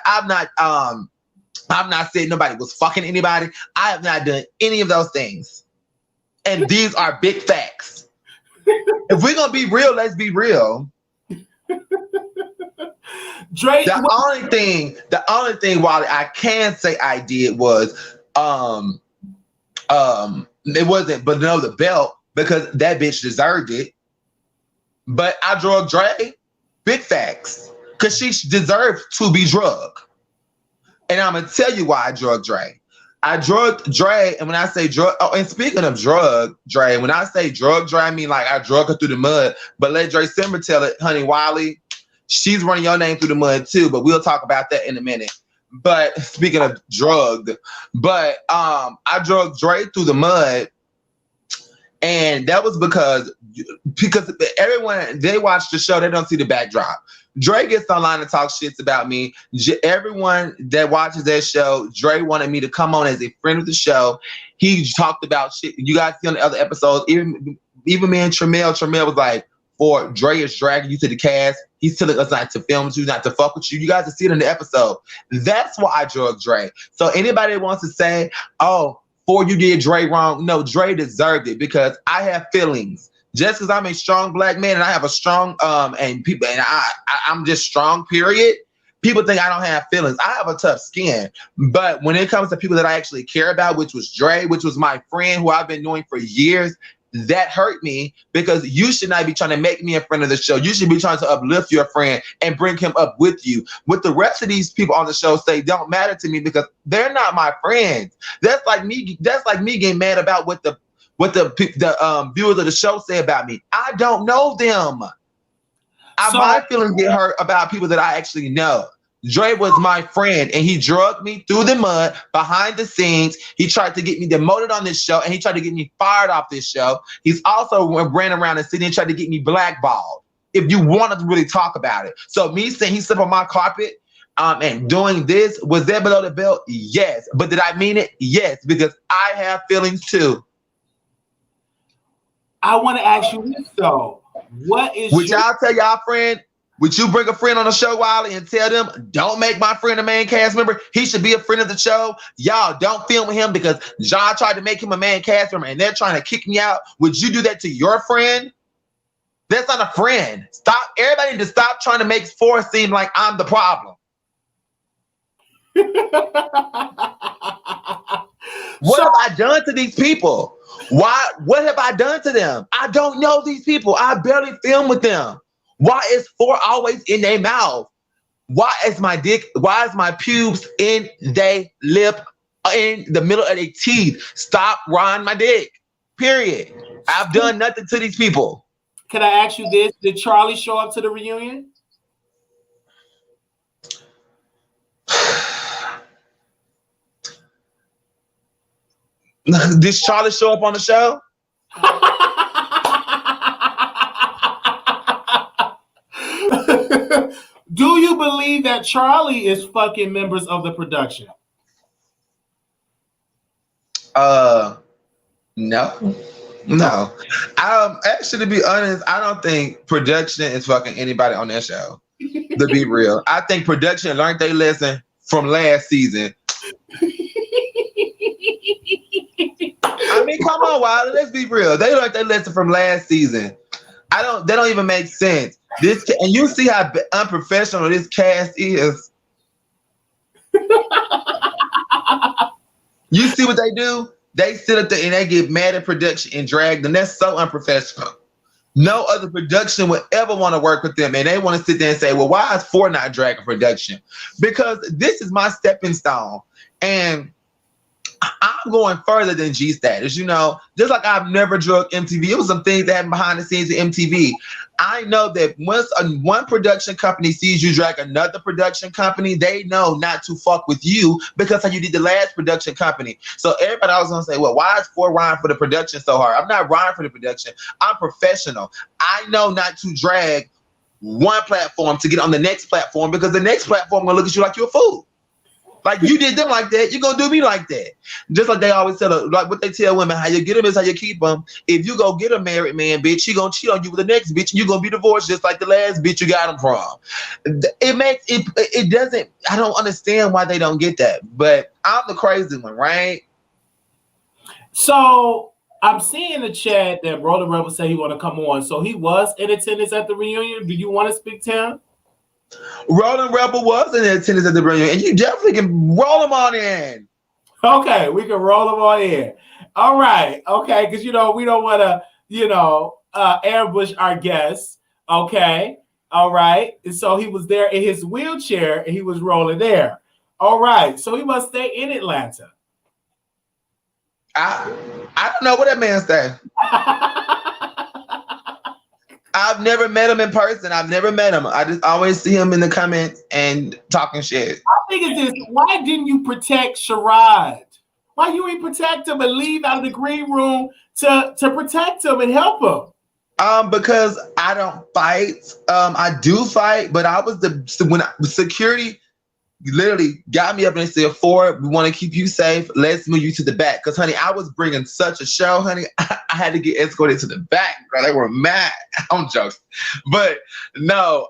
said nobody was fucking anybody. I have not done any of those things. And these are big facts. If we're gonna be real, let's be real. Drake. The only thing Wally I can say I did was it wasn't below the belt because that bitch deserved it. But I drug Dre. Big facts. Because she deserved to be drugged. And I'm going to tell you why I drugged Dre. I drugged Dre, and when I say drug, oh, and speaking of drug Dre, when I say drug Dre, I mean like I drug her through the mud. But let Dre Simmer tell it, honey, Wiley, she's running your name through the mud too, but we'll talk about that in a minute. But speaking of drugged, but I drugged Dre through the mud. And that was because everyone, they watch the show, they don't see the backdrop. Dre gets online and talks shit about me. Everyone that watches that show, Dre wanted me to come on as a friend of the show. He talked about shit. You guys see on the other episodes, even me and Tremel was like, "Phor, Dre is dragging you to the cast. He's telling us not to film with you, not to fuck with you." You guys can see it in the episode. That's why I drug Dre. So anybody that wants to say, "Oh, Phor, you did Dre wrong," no, Dre deserved it because I have feelings. Just because I'm a strong black man and I have a strong I'm just strong, period. People think I don't have feelings. I have a tough skin. But when it comes to people that I actually care about, which was Dre, which was my friend who I've been knowing for years, that hurt me because you should not be trying to make me a friend of the show. You should be trying to uplift your friend and bring him up with you. What the rest of these people on the show say don't matter to me because they're not my friends. That's like me getting mad about what the viewers of the show say about me. I don't know them. My feelings get hurt about people that I actually know. Dre was my friend, and he drugged me through the mud behind the scenes. He tried to get me demoted on this show, and he tried to get me fired off this show. He's also ran around the city and tried to get me blackballed, if you wanted to really talk about it. So me saying he slept on my carpet and doing this, was that below the belt? Yes. But did I mean it? Yes, because I have feelings too. I want to ask you this though. Would y'all tell y'all friend? Would you bring a friend on the show, Wiley, and tell them, don't make my friend a main cast member? He should be a friend of the show. Y'all don't film with him because John tried to make him a main cast member and they're trying to kick me out. Would you do that to your friend? That's not a friend. Stop. Everybody need to stop trying to make Phor seem like I'm the problem. What have I done to these people? What have I done to them? I don't know these people. I barely film with them. Why is Phor always in their mouth? Why is my pubes in their lip, in the middle of their teeth? Stop riding my dick. Period. I've done nothing to these people. Can I ask you this? Did Charlie show up to the reunion? Did Charlie show up on the show? Do you believe that Charlie is fucking members of the production? No. Actually, to be honest, I don't think production is fucking anybody on that show. To be real, I think production learned their lesson from last season. I mean, come on, Wilder, let's be real. They learned their lesson from last season. They don't even make sense. And you see how unprofessional this cast is. You see what they do? They sit up there and they get mad at production and drag them. That's so unprofessional. No other production would ever want to work with them. And they want to sit there and say, well, why is Phor not dragging production? Because this is my stepping stone. And I'm going further than G status, you know, just like I've never drugged MTV. It was some things that happened behind the scenes of MTV. I know that once one production company sees you drag another production company, they know not to fuck with you because how you did the last production company. So everybody always gonna say, well, why is Phor riding for the production so hard? I'm not riding for the production. I'm professional. I know not to drag one platform to get on the next platform because the next platform gonna look at you like you're a fool. Like you did them like that, you're gonna do me like that. Just like they always tell, like what they tell women, how you get them is how you keep them. If you go get a married man, bitch, he gonna cheat on you with the next bitch, and you gonna be divorced just like the last bitch you got him from. It doesn't. I don't understand why they don't get that, but I'm the crazy one, right? So I'm seeing in the chat that Rolling Rebel said he want to come on. So he was in attendance at the reunion. Do you want to speak to him? Rolling Rebel was in attendance at the reunion, and you definitely can roll him on in. Okay, we can roll him on in. All right, okay, because you know we don't want to, airbush our guests. Okay, all right. And so he was there in his wheelchair, and he was rolling there. All right, so he must stay in Atlanta. I don't know what that man said. I've never met him in person. I've never met him. I just always see him in the comments and talking shit. I think it's this. Why didn't you protect Sherrod? Why you ain't protect him and leave out of the green room to protect him and help him? Because I don't fight. I do fight, but I was when security literally got me up and they said, Phor, we want to keep you safe. Let's move you to the back. Because, honey, I was bringing such a show, honey. I had to get escorted to the back. Girl, they were mad. I'm joking. But no,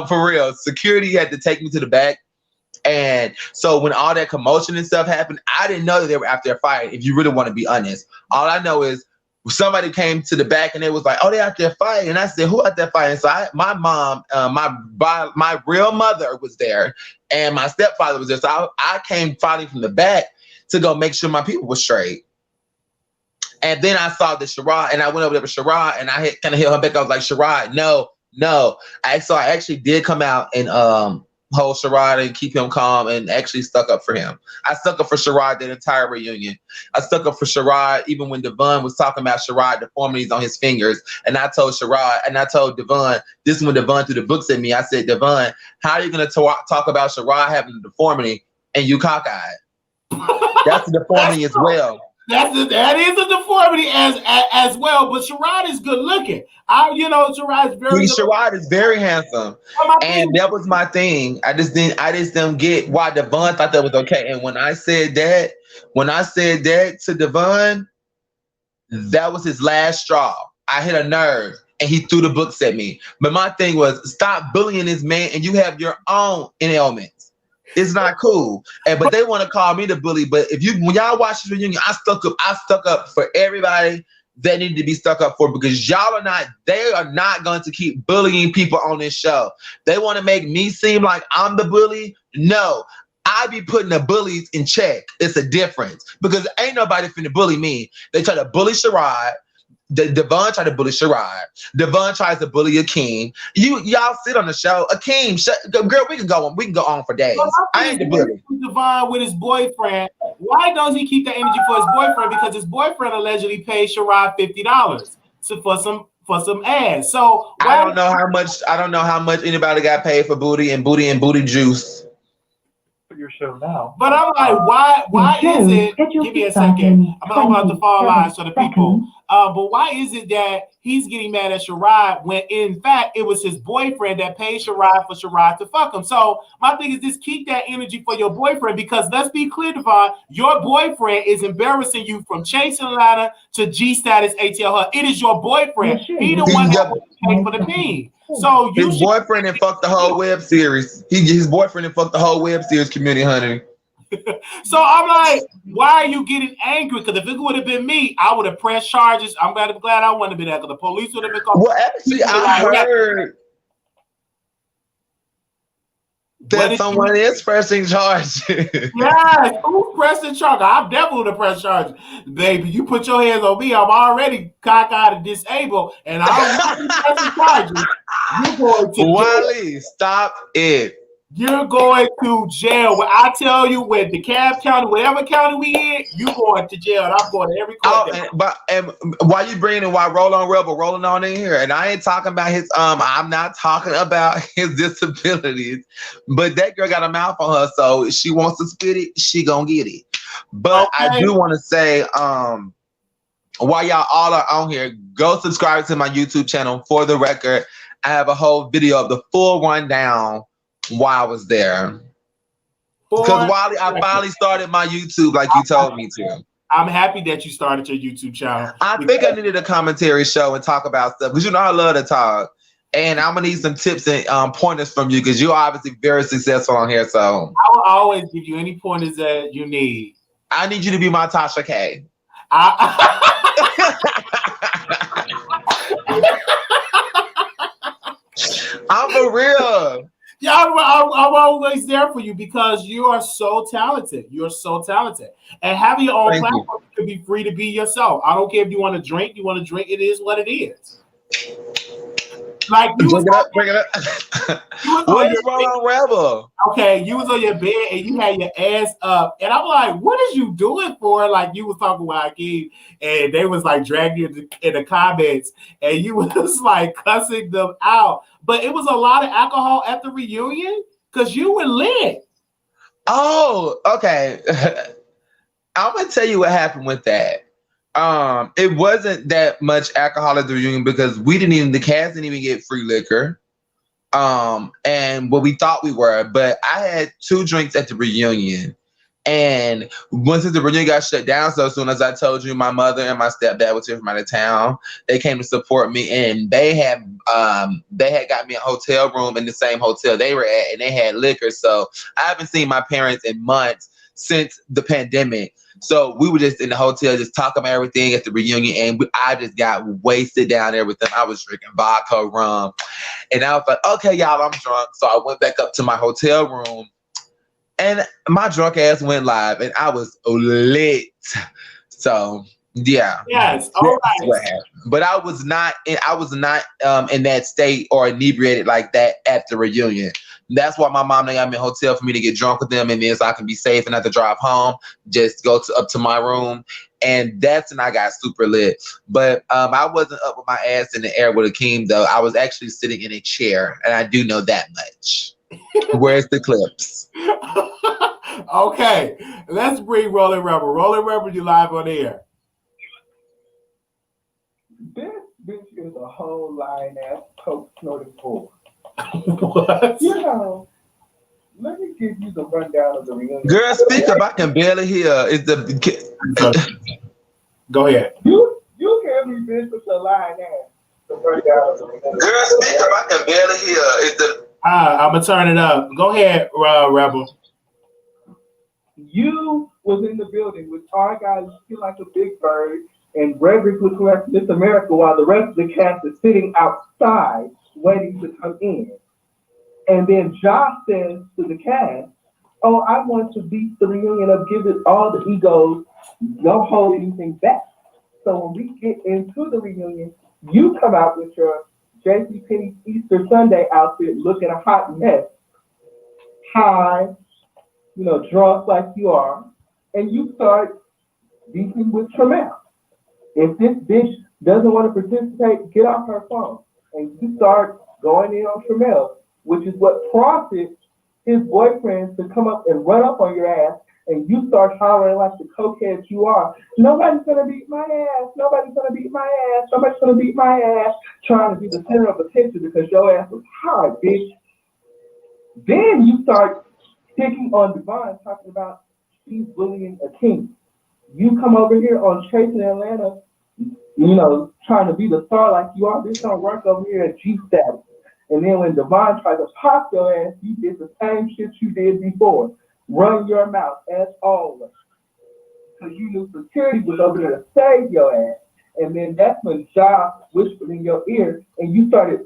for real. Security had to take me to the back. And so when all that commotion and stuff happened, I didn't know that they were out there fighting, if you really want to be honest. All I know is somebody came to the back and it was like, oh, they out there fighting. And I said, who out there fighting? So my mom, my real mother was there and my stepfather was there. So I came fighting from the back to go make sure my people were straight. And then I saw the Sherrod and I went over there with Sherrod and I kind of held her back. I was like, Sherrod, no. I actually did come out and hold Sherrod and keep him calm and actually stuck up for him. I stuck up for Sherrod that entire reunion. I stuck up for Sherrod even when Devon was talking about Sherrod deformities on his fingers. And I told Sherrod and I told Devon, this is when Devon threw the books at me. I said, Devon, how are you going to talk about Sherrod having a deformity and you cockeyed? That's a deformity as well. That is a deformity as well, but Sherrod is good looking. Sherrod is very Sherrod is very handsome. And that was my thing. I just didn't get why Devon thought that was okay. And when I said that to Devon, that was his last straw. I hit a nerve and he threw the books at me. But my thing was, stop bullying this man and you have your own ailments. It's not cool. But they want to call me the bully. But when y'all watch this reunion, I stuck up for everybody that needed to be stuck up for, because they are not going to keep bullying people on this show. They want to make me seem like I'm the bully. No, I be putting the bullies in check. It's a difference, because ain't nobody finna bully me. They try to bully Sherrod. Devon tried to bully Sherrod. Devon tries to bully Akeem. Y'all sit on the show. Akeem, girl, we can go on for days. I ain't the bully. Devon with his boyfriend. Why does he keep that energy for his boyfriend? Because his boyfriend allegedly paid Sherrod $50 for some ass. So I don't know how much anybody got paid for booty and booty juice. Your show now. But I'm like, why is it? Give me a second. I'm gonna open up the phone lines for the people. But why is it that he's getting mad at Sherrod when in fact it was his boyfriend that paid Sherrod for Sherrod to fuck him? So my thing is, just keep that energy for your boyfriend, because let's be clear, Devon, your boyfriend is embarrassing you from Chasing Atlanta to G Status ATL Hustle. It is your boyfriend. He the one that paid for the team. So his boyfriend and fucked the whole web series. His boyfriend and fucked the whole web series community, honey. So I'm like, why are you getting angry? Because if it would have been me, I would have pressed charges. I'm glad I wouldn't have been there because the police would have been called. Well, actually, I heard that someone is pressing charges. Yes, who's pressing charges? I'm definitely the press charges. Baby, you put your hands on me, I'm already cockeyed and disabled, and I'm pressing charges. You're going to Wiley, stop it. You're going to jail. When I tell you, when DeKalb County, whatever county we in, you going to jail. And I'm going to every court. And why you bringing in why Rolling Rebel rolling on in here? And I ain't talking about his I'm not talking about his disabilities, but that girl got a mouth on her, so if she wants to spit it, she gonna get it. But okay. I do want to say, while y'all all are on here, go subscribe to my YouTube channel. For the record, I have a whole video of the full rundown while I was there. Because Wiley, I finally started my YouTube like you told me to. I'm happy that you started your YouTube channel. I think I needed a commentary show and talk about stuff because you know I love to talk. And I'm gonna need some tips and pointers from you because you're obviously very successful on here. So I will always give you any pointers that you need. I need you to be my Tasha K. I'm for real. Yeah, I'm always there for you because you are so talented. You're so talented. And having your own platform, you can be free to be yourself. I don't care if you want to drink. It is what it is. Like you bring it up. Where's Rolling Rebel? Okay, you was on your bed and you had your ass up, and I'm like, "What is you doing for?" Like you was talking about Akeem, and they was like dragging you in the comments, and you was like cussing them out. But it was a lot of alcohol at the reunion because you were lit. Oh, okay. I'm gonna tell you what happened with that. It wasn't that much alcohol at the reunion because the cast didn't even get free liquor. And what we thought we were, but I had 2 drinks at the reunion. And once the reunion got shut down, so as soon as I told you, my mother and my stepdad was here from out of town. They came to support me, and they had got me a hotel room in the same hotel they were at, and they had liquor. So I haven't seen my parents in months since the pandemic. So we were just in the hotel, just talking about everything at the reunion, and I just got wasted down there with them. I was drinking vodka, rum, and I was like, okay, y'all, I'm drunk. So I went back up to my hotel room, and my drunk ass went live, and I was lit. So yeah, yes, all right. What happened. But I was not in that state or inebriated like that at the reunion. That's why my mom got me a hotel for me to get drunk with them, and then so I can be safe and not to drive home. Just go up to my room, and that's when I got super lit. But I wasn't up with my ass in the air with Akeem though. I was actually sitting in a chair, and I do know that much. Where's the clips? Okay, let's bring Rolling Rebel. Rolling Rebel, you live on air. This bitch is a whole lying ass coke snorted Phor. What? You know, let me give you the rundown of the reunion. Girl, speak up. I can barely hear. Go ahead. You hear me, bitch, with your lying ass. The rundown of the reunion. Girl, speak up. I can barely hear. I'm gonna turn it up. Go ahead, Rebel. You was in the building with our guys looking like a big bird and Frederick looking like Miss America while the rest of the cast is sitting outside waiting to come in. And then Josh says to the cast, oh, I want to beat the reunion up, give it all the egos, don't hold anything back. So when we get into the reunion, you come out with your JCPenney Easter Sunday outfit looking a hot mess, high, drunk like you are, and you start beefing with Tremel. If this bitch doesn't want to participate, get off her phone. And you start going in on Tremel, which is what prompted his boyfriend to come up and run up on your ass, and you start hollering like the cokehead you are. Nobody's gonna beat my ass. Nobody's gonna beat my ass. Nobody's gonna beat my ass. Trying to be the center of attention because your ass was high, bitch. Then you start picking on Devon, talking about she's bullying a king. You come over here on Chasing Atlanta, trying to be the star like you are. This don't work over here at G status. And then when Devon tried to pop your ass, you did the same shit you did before. run your mouth as always. Because you knew security was over there to save your ass. And then that's when Ja whispered in your ear and you started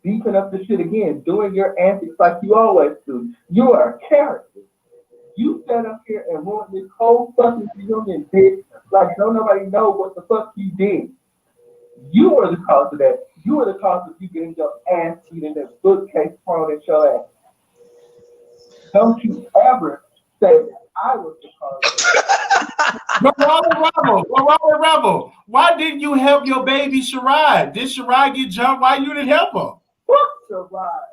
beeping up the shit again, doing your antics like you always do. You are a character. You sat up here and ruined this whole fucking reunion, bitch. Like, don't nobody know what the fuck you did. You were the cause of that. You were the cause of you getting your ass beat in that bookcase thrown at your ass. Don't you ever say that I was the cause of that. But Robert Rebel, why didn't you help your baby Sherrod? Did Sherrod get jumped? Why you didn't help her? Fuck Sherrod.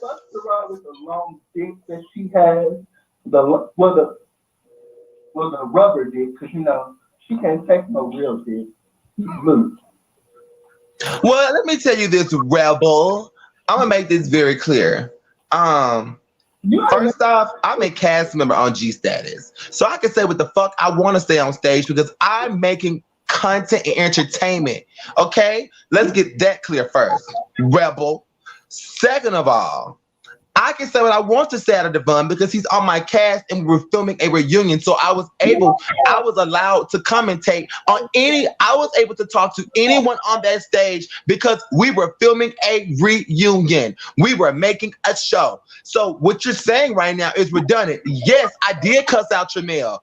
Fuck Sherrod with the long dick that she has. The rubber dick, because you know she can't take no real dick. She's loose. Well, let me tell you this, Rebel. I'm gonna make this very clear. First off, I'm a cast member on G Status, so I can say what the fuck I want to say on stage because I'm making content and entertainment. Okay, let's get that clear first, Rebel. Second of all, I can say what I want to say out of Devon because he's on my cast and we're filming a reunion. So I was allowed to commentate on I was able to talk to anyone on that stage because we were filming a reunion. We were making a show. So what you're saying right now is redundant. Yes, I did cuss out Tramel.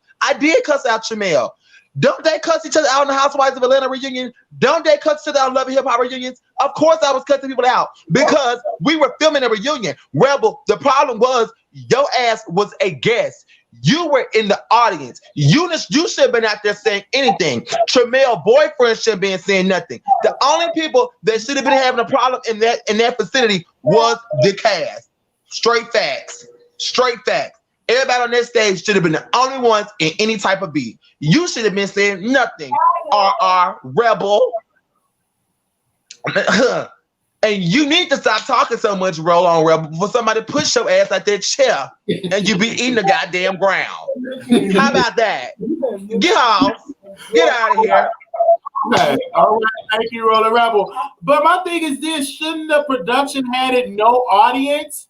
Don't they cuss each other out in the Housewives of Atlanta reunion? Don't they cuss each other out in Love and Hip Hop reunions? Of course I was cussing people out because we were filming a reunion. Rebel, the problem was your ass was a guest. You were in the audience. You should have been out there saying anything. Tramel boyfriend should have been saying nothing. The only people that should have been having a problem in that vicinity was the cast. Straight facts. Everybody on that stage should have been the only ones in any type of beat. You should have been saying nothing. Rebel. And you need to stop talking so much, Roll On Rebel, before somebody push your ass out that chair and you be eating the goddamn ground. How about that? Get off. Get out of here. Okay. All right. Thank you, Roller Rebel. But my thing is this: shouldn't the production had it no audience?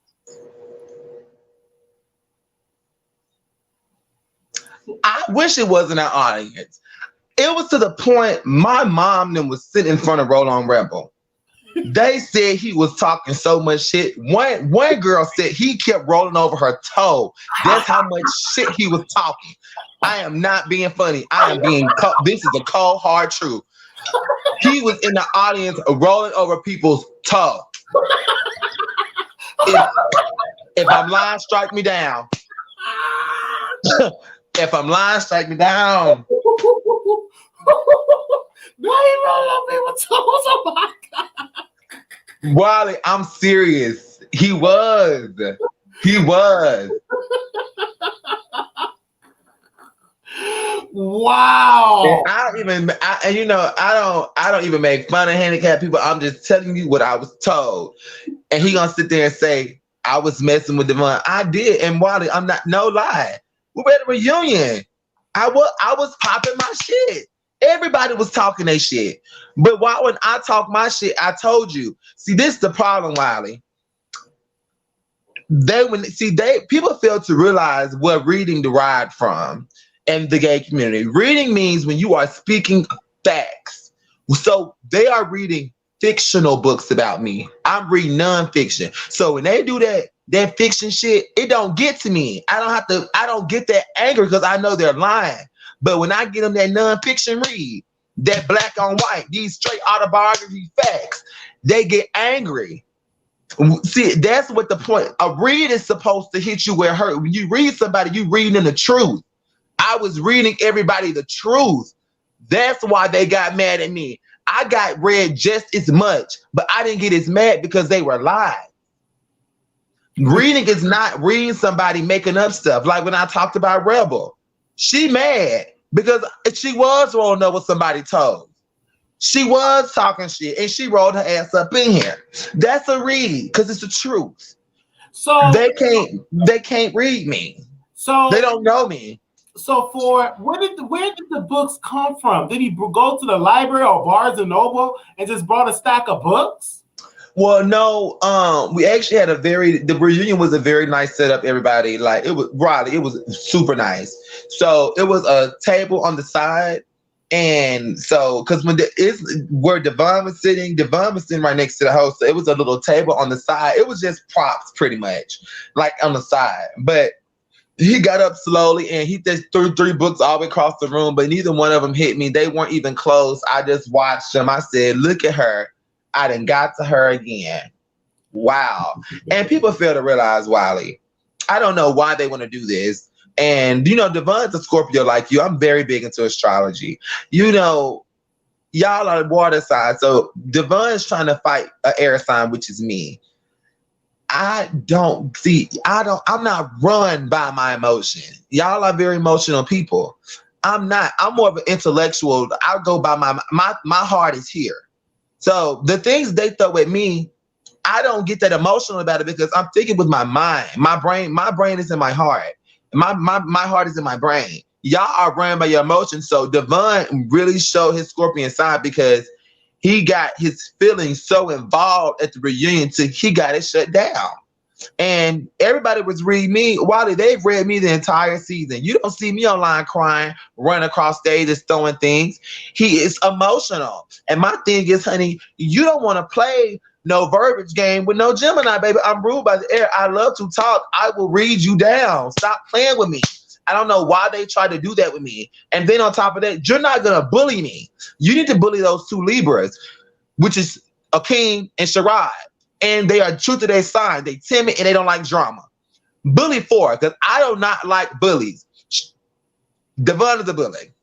I wish it wasn't an audience. It was to the point my mom then was sitting in front of Roll On Rebel. They said he was talking so much shit. One girl said he kept rolling over her toe. That's how much shit he was talking. I am not being funny. This is a cold, hard truth. He was in the audience rolling over people's toe. If I'm lying, strike me down. If I'm lying, strike me down. No, he rolled up people's toes. Oh my God. Wiley, I'm serious. He was. Wow. And I don't even make fun of handicapped people. I'm just telling you what I was told. And he gonna sit there and say, I was messing with Devon. I did. And Wiley, I'm not, no lie. We were at a reunion. I was popping my shit. Everybody was talking their shit. But why when I talk my shit, I told you. See, this is the problem, Wiley. People fail to realize what reading derived from in the gay community. Reading means when you are speaking facts. So they are reading fictional books about me. I'm reading nonfiction. So when they do that fiction shit, it don't get to me. I don't get that anger because I know they're lying. But when I get them that nonfiction read, that black on white, these straight autobiography facts, they get angry. See, that's what the point. A read is supposed to hit you where it hurt. When you read somebody, you reading the truth. I was reading everybody the truth. That's why they got mad at me. I got read just as much, but I didn't get as mad because they were lying. Reading is not reading somebody making up stuff. Like when I talked about Rebel, she mad because she was rolling up with somebody told. She was talking shit and she rolled her ass up in here. That's a read because it's the truth. So they can't read me. So they don't know me. So where did the books come from? Did he go to the library or Barnes and Noble and just brought a stack of books? Well, no, we actually had the reunion was a very nice setup, everybody. Like it was Riley, it was super nice. So it was a table on the side. And so, because where Devon was sitting right next to the host. So it was a little table on the side. It was just props pretty much, like on the side. But he got up slowly and he just threw 3 books all the way across the room, but neither one of them hit me. They weren't even close. I just watched them. I said, look at her. I done got to her again. Wow. And people fail to realize, Wiley, I don't know why they want to do this. And, Devon's a Scorpio like you. I'm very big into astrology. Y'all are water signs. So Devon's trying to fight an air sign, which is me. I'm not run by my emotion. Y'all are very emotional people. I'm not. I'm more of an intellectual. I go by my heart is here. So the things they throw at me, I don't get that emotional about it because I'm thinking with my mind. My brain is in my heart. My heart is in my brain. Y'all are run by your emotions. So Devon really showed his Scorpion side because he got his feelings so involved at the reunion till he got it shut down. And everybody was reading me. Wiley, they've read me the entire season. You don't see me online crying, running across stages, throwing things. He is emotional. And my thing is, honey, you don't want to play no verbiage game with no Gemini, baby. I'm ruled by the air. I love to talk. I will read you down. Stop playing with me. I don't know why they try to do that with me. And then on top of that, you're not going to bully me. You need to bully those 2 Libras, which is Akeem and Sherrod. And they are true to their sign. They timid and they don't like drama. Bully Phor, because I do not like bullies. Devon is a bully.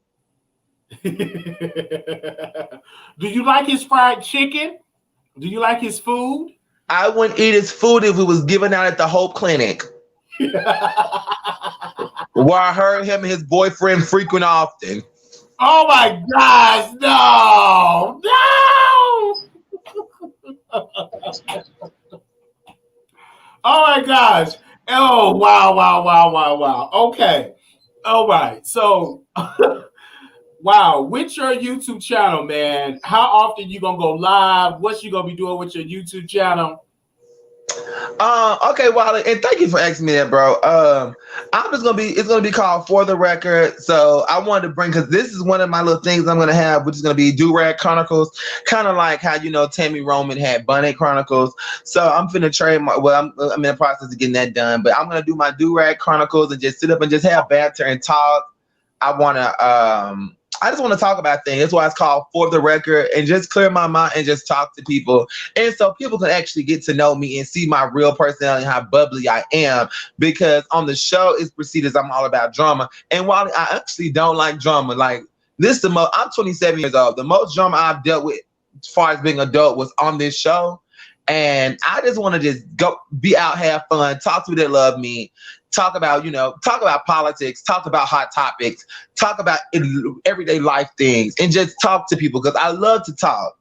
Do you like his fried chicken? Do you like his food? I wouldn't eat his food if it was given out at the Hope Clinic. Where I heard him and his boyfriend frequent often. Oh my gosh, no! Oh my gosh. Oh, wow. Okay. All right. So, wow. With your YouTube channel, man, how often you going to go live? What you going to be doing with your YouTube channel? Okay, Wiley, and thank you for asking me that, bro. It's gonna be called For the Record. So I wanted to bring, because this is one of my little things I'm gonna have, which is gonna be Do-Rag Chronicles, kind of like how Tammy Roman had Bunny Chronicles. So I'm finna trademark. Well, I'm in the process of getting that done, but I'm gonna do my Do-Rag Chronicles and just sit up and just have banter and talk. I just want to talk about things. That's why it's called For the Record, and just clear my mind and just talk to people. And so people can actually get to know me and see my real personality and how bubbly I am. Because on the show, it's perceived as I'm all about drama. And while I actually don't like drama, like this, I'm 27 years old. The most drama I've dealt with as far as being an adult was on this show. And I just want to just go be out, have fun, talk to people that love me. Talk about politics, talk about hot topics, talk about everyday life things, and just talk to people because I love to talk.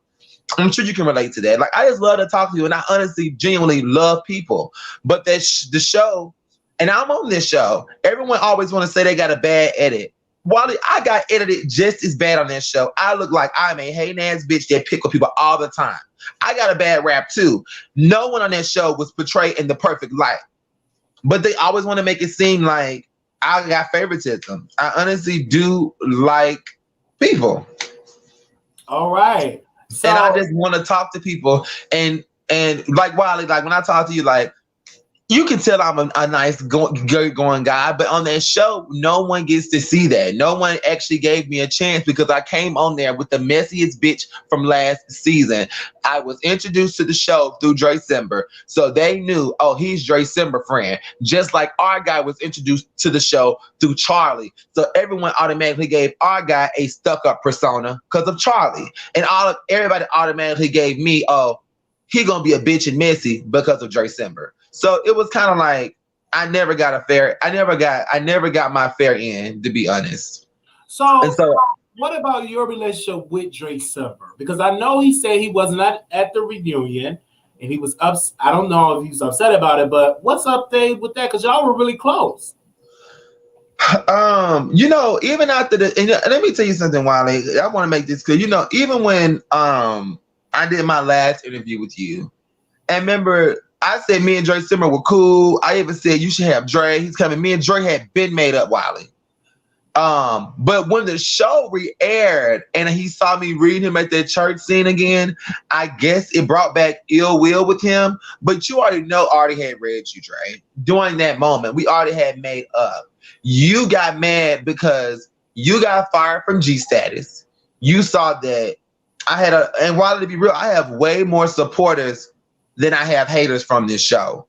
I'm sure you can relate to that. Like, I just love to talk to you, and I honestly, genuinely love people. But the show, and I'm on this show, everyone always want to say they got a bad edit. Wally, I got edited just as bad on that show. I look like I'm a hating-ass bitch that pick with people all the time. I got a bad rap, too. No one on that show was portrayed in the perfect light. But they always want to make it seem like I got favoritism. I honestly do like people. All right. So, and I just want to talk to people. And like Wiley, like when I talk to you, like you can tell I'm a nice going guy, but on that show, no one gets to see that. No one actually gave me a chance because I came on there with the messiest bitch from last season. I was introduced to the show through Dre Simber. So they knew, oh, he's Dre Simber friend. Just like our guy was introduced to the show through Charlie. So everyone automatically gave our guy a stuck-up persona because of Charlie. And everybody automatically gave me, oh, he gonna be a bitch and messy because of Dre Simber. So it was kind of like I never got my fair end, to be honest. So what about your relationship with Dre Simber? Because I know he said he was not at the reunion and he was upset. I don't know if he was upset about it, but what's up there with that? Because y'all were really close. Even after let me tell you something, Wiley. I want to make this clear. Even when I did my last interview with you, And remember, I said me and Dre Simmer were cool. I even said you should have Dre. He's coming. Me and Dre had been made up, Wiley. But when the show re-aired and he saw me read him at that church scene again, I guess it brought back ill will with him. But you already know I already had read you, Dre. During that moment, we already had made up. You got mad because you got fired from G Status. You saw that and Wiley, to be real, I have way more supporters than I have haters from this show.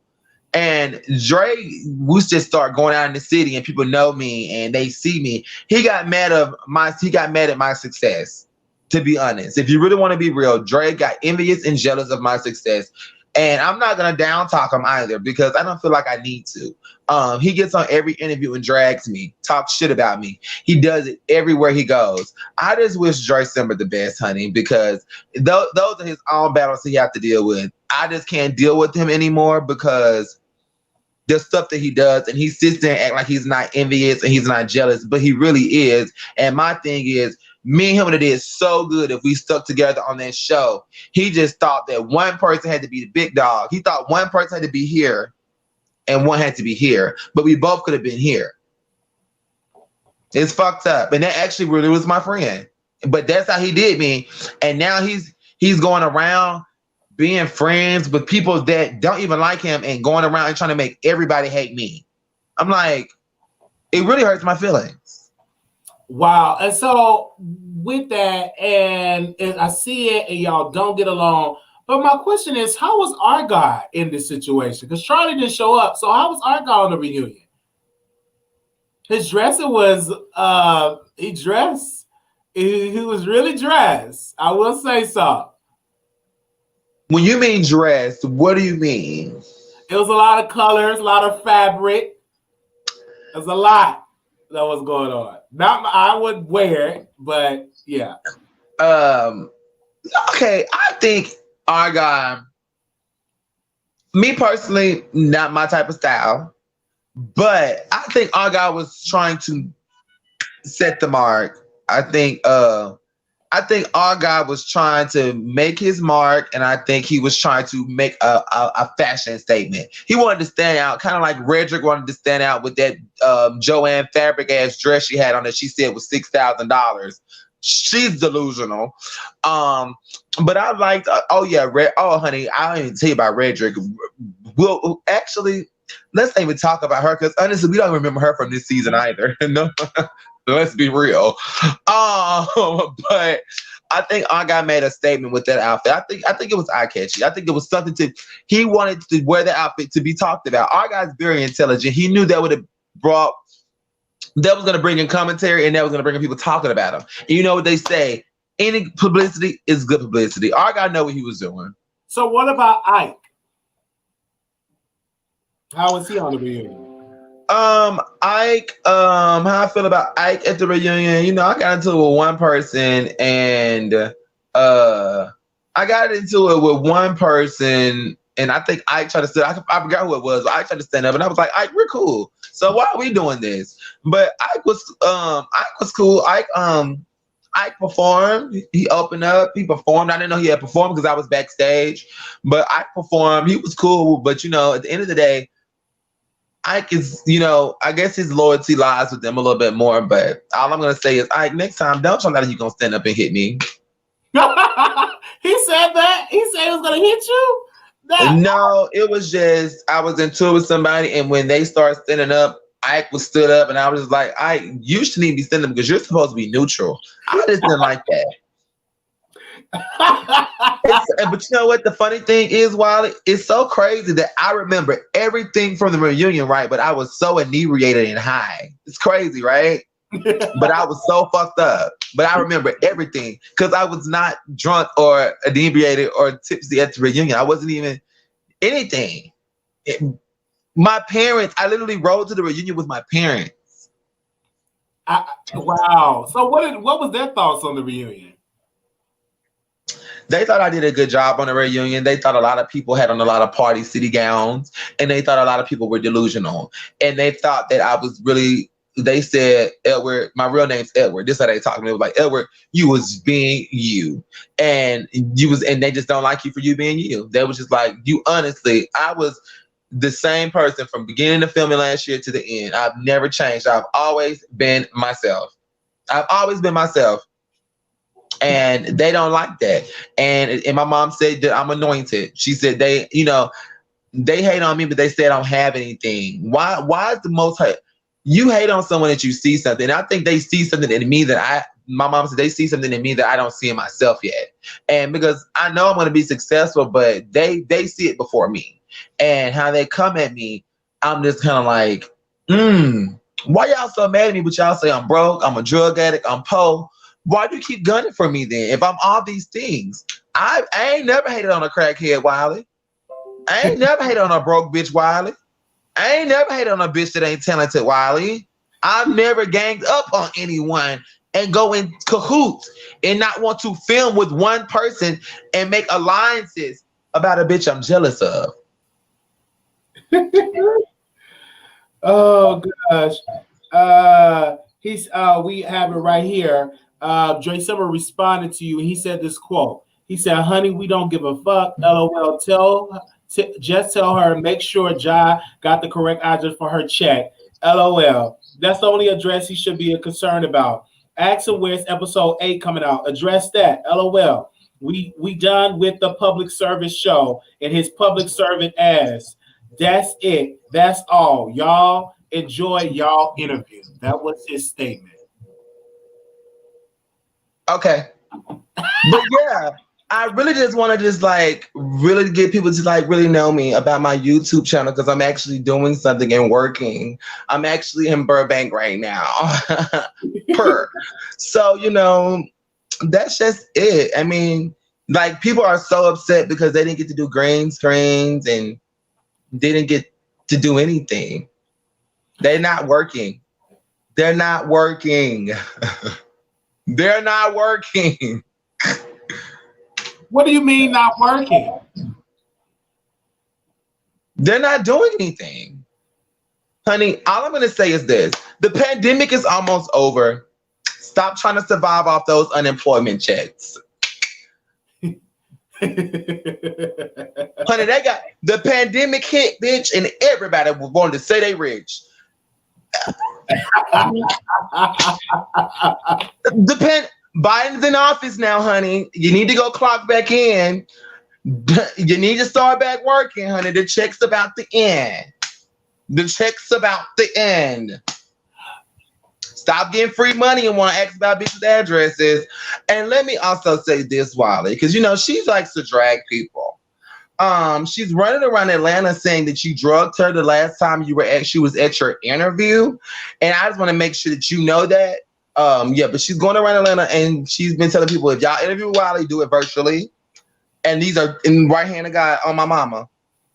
And Dre, we just start going out in the city and people know me and they see me. He got mad at my success, to be honest. If you really want to be real, Dre got envious and jealous of my success. And I'm not going to down talk him either because I don't feel like I need to. He gets on every interview and drags me, talks shit about me. He does it everywhere he goes. I just wish Dre Simmer the best, honey, because those are his own battles he have to deal with. I just can't deal with him anymore because the stuff that he does, and he sits there and act like he's not envious and he's not jealous, but he really is. And my thing is, me and him would have did so good if we stuck together on that show. He just thought that one person had to be the big dog. He thought one person had to be here and one had to be here, but we both could have been here. It's fucked up. And that actually really was my friend. But that's how he did me. And now he's going around being friends with people that don't even like him and going around and trying to make everybody hate me. I'm like, it really hurts my feelings. Wow. And so with that, and I see it and y'all don't get along. But my question is, how was our guy in this situation? Because Charlie didn't show up. So how was our guy on the reunion? His dressing was, he dressed. He was really dressed. I will say so. When you mean dressed, what do you mean? It was a lot of colors, a lot of fabric. There's a lot that was going on. Not I would wear it, but yeah. Okay, I think our guy, me personally, not my type of style, but I think our guy was trying to set the mark. I think our guy was trying to make his mark, and I think he was trying to make a fashion statement. He wanted to stand out, kind of like Redrick wanted to stand out with that Joanne fabric ass dress she had on that she said was $6,000. She's delusional. But I liked, honey, I didn't even tell you about Redrick. Well, actually, let's not even talk about her because honestly, we don't remember her from this season either. No. Let's be real. But I think our guy made a statement with that outfit. I think it was eye-catchy. I think it was something he wanted to wear the outfit to be talked about. Our guy's very intelligent. He knew that was going to bring in commentary and that was going to bring in people talking about him. And you know what they say? Any publicity is good publicity. Our guy knew what he was doing. So what about Ike? How was he on the reunion? Ike, how I feel about Ike at the reunion, you know, I got into it with one person and and I think Ike tried to stand. I forgot who it was, but Ike tried to stand up and I was like, Ike, we're cool. So why are we doing this? But Ike was cool. Ike performed. He opened up. He performed. I didn't know he had performed because I was backstage. But Ike performed. He was cool. But, you know, at the end of the day, Ike is, you know, I guess his loyalty lies with them a little bit more. But all I'm going to say is, Ike, next time, don't try that you're going to stand up and hit me. He said that? He said he was going to hit you? No, it was just, I was in tour with somebody, and when they started standing up, Ike was stood up, and I was just like, Ike, you shouldn't even be standing up because you're supposed to be neutral. I just didn't like that. But you know what? The funny thing is, Wiley, it's so crazy that I remember everything from the reunion, right? But I was so inebriated and high. It's crazy, right? But I was so fucked up. But I remember everything because I was not drunk or inebriated or tipsy at the reunion. I wasn't even anything. My parents, I literally rode to the reunion with my parents. Wow. So what was their thoughts on the reunion? They thought I did a good job on the reunion. They thought a lot of people had on a lot of party city gowns, and they thought a lot of people were delusional. And they thought that I was really they said, Edward, my real name's Edward. This is how they talk to me. It was like, Edward, you was being you. And and they just don't like you for you being you. They was just like, you honestly, I was the same person from beginning to filming last year to the end. I've never changed. I've always been myself. I've always been myself. And they don't like that. And my mom said that I'm anointed. She said they hate on me, but they say I don't have anything. Why is the most hate? You hate on someone that you see something. I think they see something in me my mom said they see something in me that I don't see in myself yet. And because I know I'm going to be successful, but they see it before me. And how they come at me, I'm just kind of like, why y'all so mad at me? But y'all say I'm broke, I'm a drug addict, I'm poor. Why do you keep gunning for me then? If I'm all these things, I ain't never hated on a crackhead, Wiley. I ain't never hated on a broke bitch, Wiley. I ain't never hated on a bitch that ain't talented, Wiley. I've never ganged up on anyone and go in cahoots and not want to film with one person and make alliances about a bitch I'm jealous of. Oh gosh. We have it right here. Dre Summer responded to you and he said this quote. He said, honey, we don't give a fuck. LOL. Just tell her, make sure Ja got the correct address for her check. LOL. That's the only address he should be concerned about. Ask him where's episode 8 coming out. Address that. LOL. We done with the public service show and his public servant ass. That's it. That's all. Y'all enjoy y'all interview. That was his statement. Okay. But yeah, I really just want to really get people to really know me about my YouTube channel because I'm actually doing something and working. I'm actually in Burbank right now. So, that's just it. I mean, people are so upset because they didn't get to do green screens and didn't get to do anything. They're not working. They're not working. They're not working. What do you mean not working? They're not doing anything. Honey, all I'm going to say is this. The pandemic is almost over. Stop trying to survive off those unemployment checks. Honey, the pandemic hit, bitch, and everybody wanted to say they rich. Biden's in office now, honey. You need to go clock back in. You need to start back working, honey. The check's about to end. The check's about to end. Stop getting free money and want to ask about bitches' addresses. And let me also say this, Wiley, because she likes to drag people. She's running around Atlanta saying that you drugged her the last time she was at your interview. And I just want to make sure that you know that. But she's going around Atlanta and she's been telling people, if y'all interview Wiley, do it virtually. And these are in right hand of God on my mama,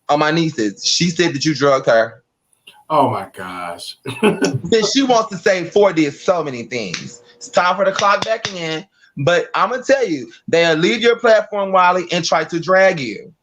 on my nieces. She said that you drugged her. Oh my gosh. Then she wants to say Phor did so many things. It's time for the clock back in. But I'm gonna tell you, they'll leave your platform, Wiley, and try to drag you.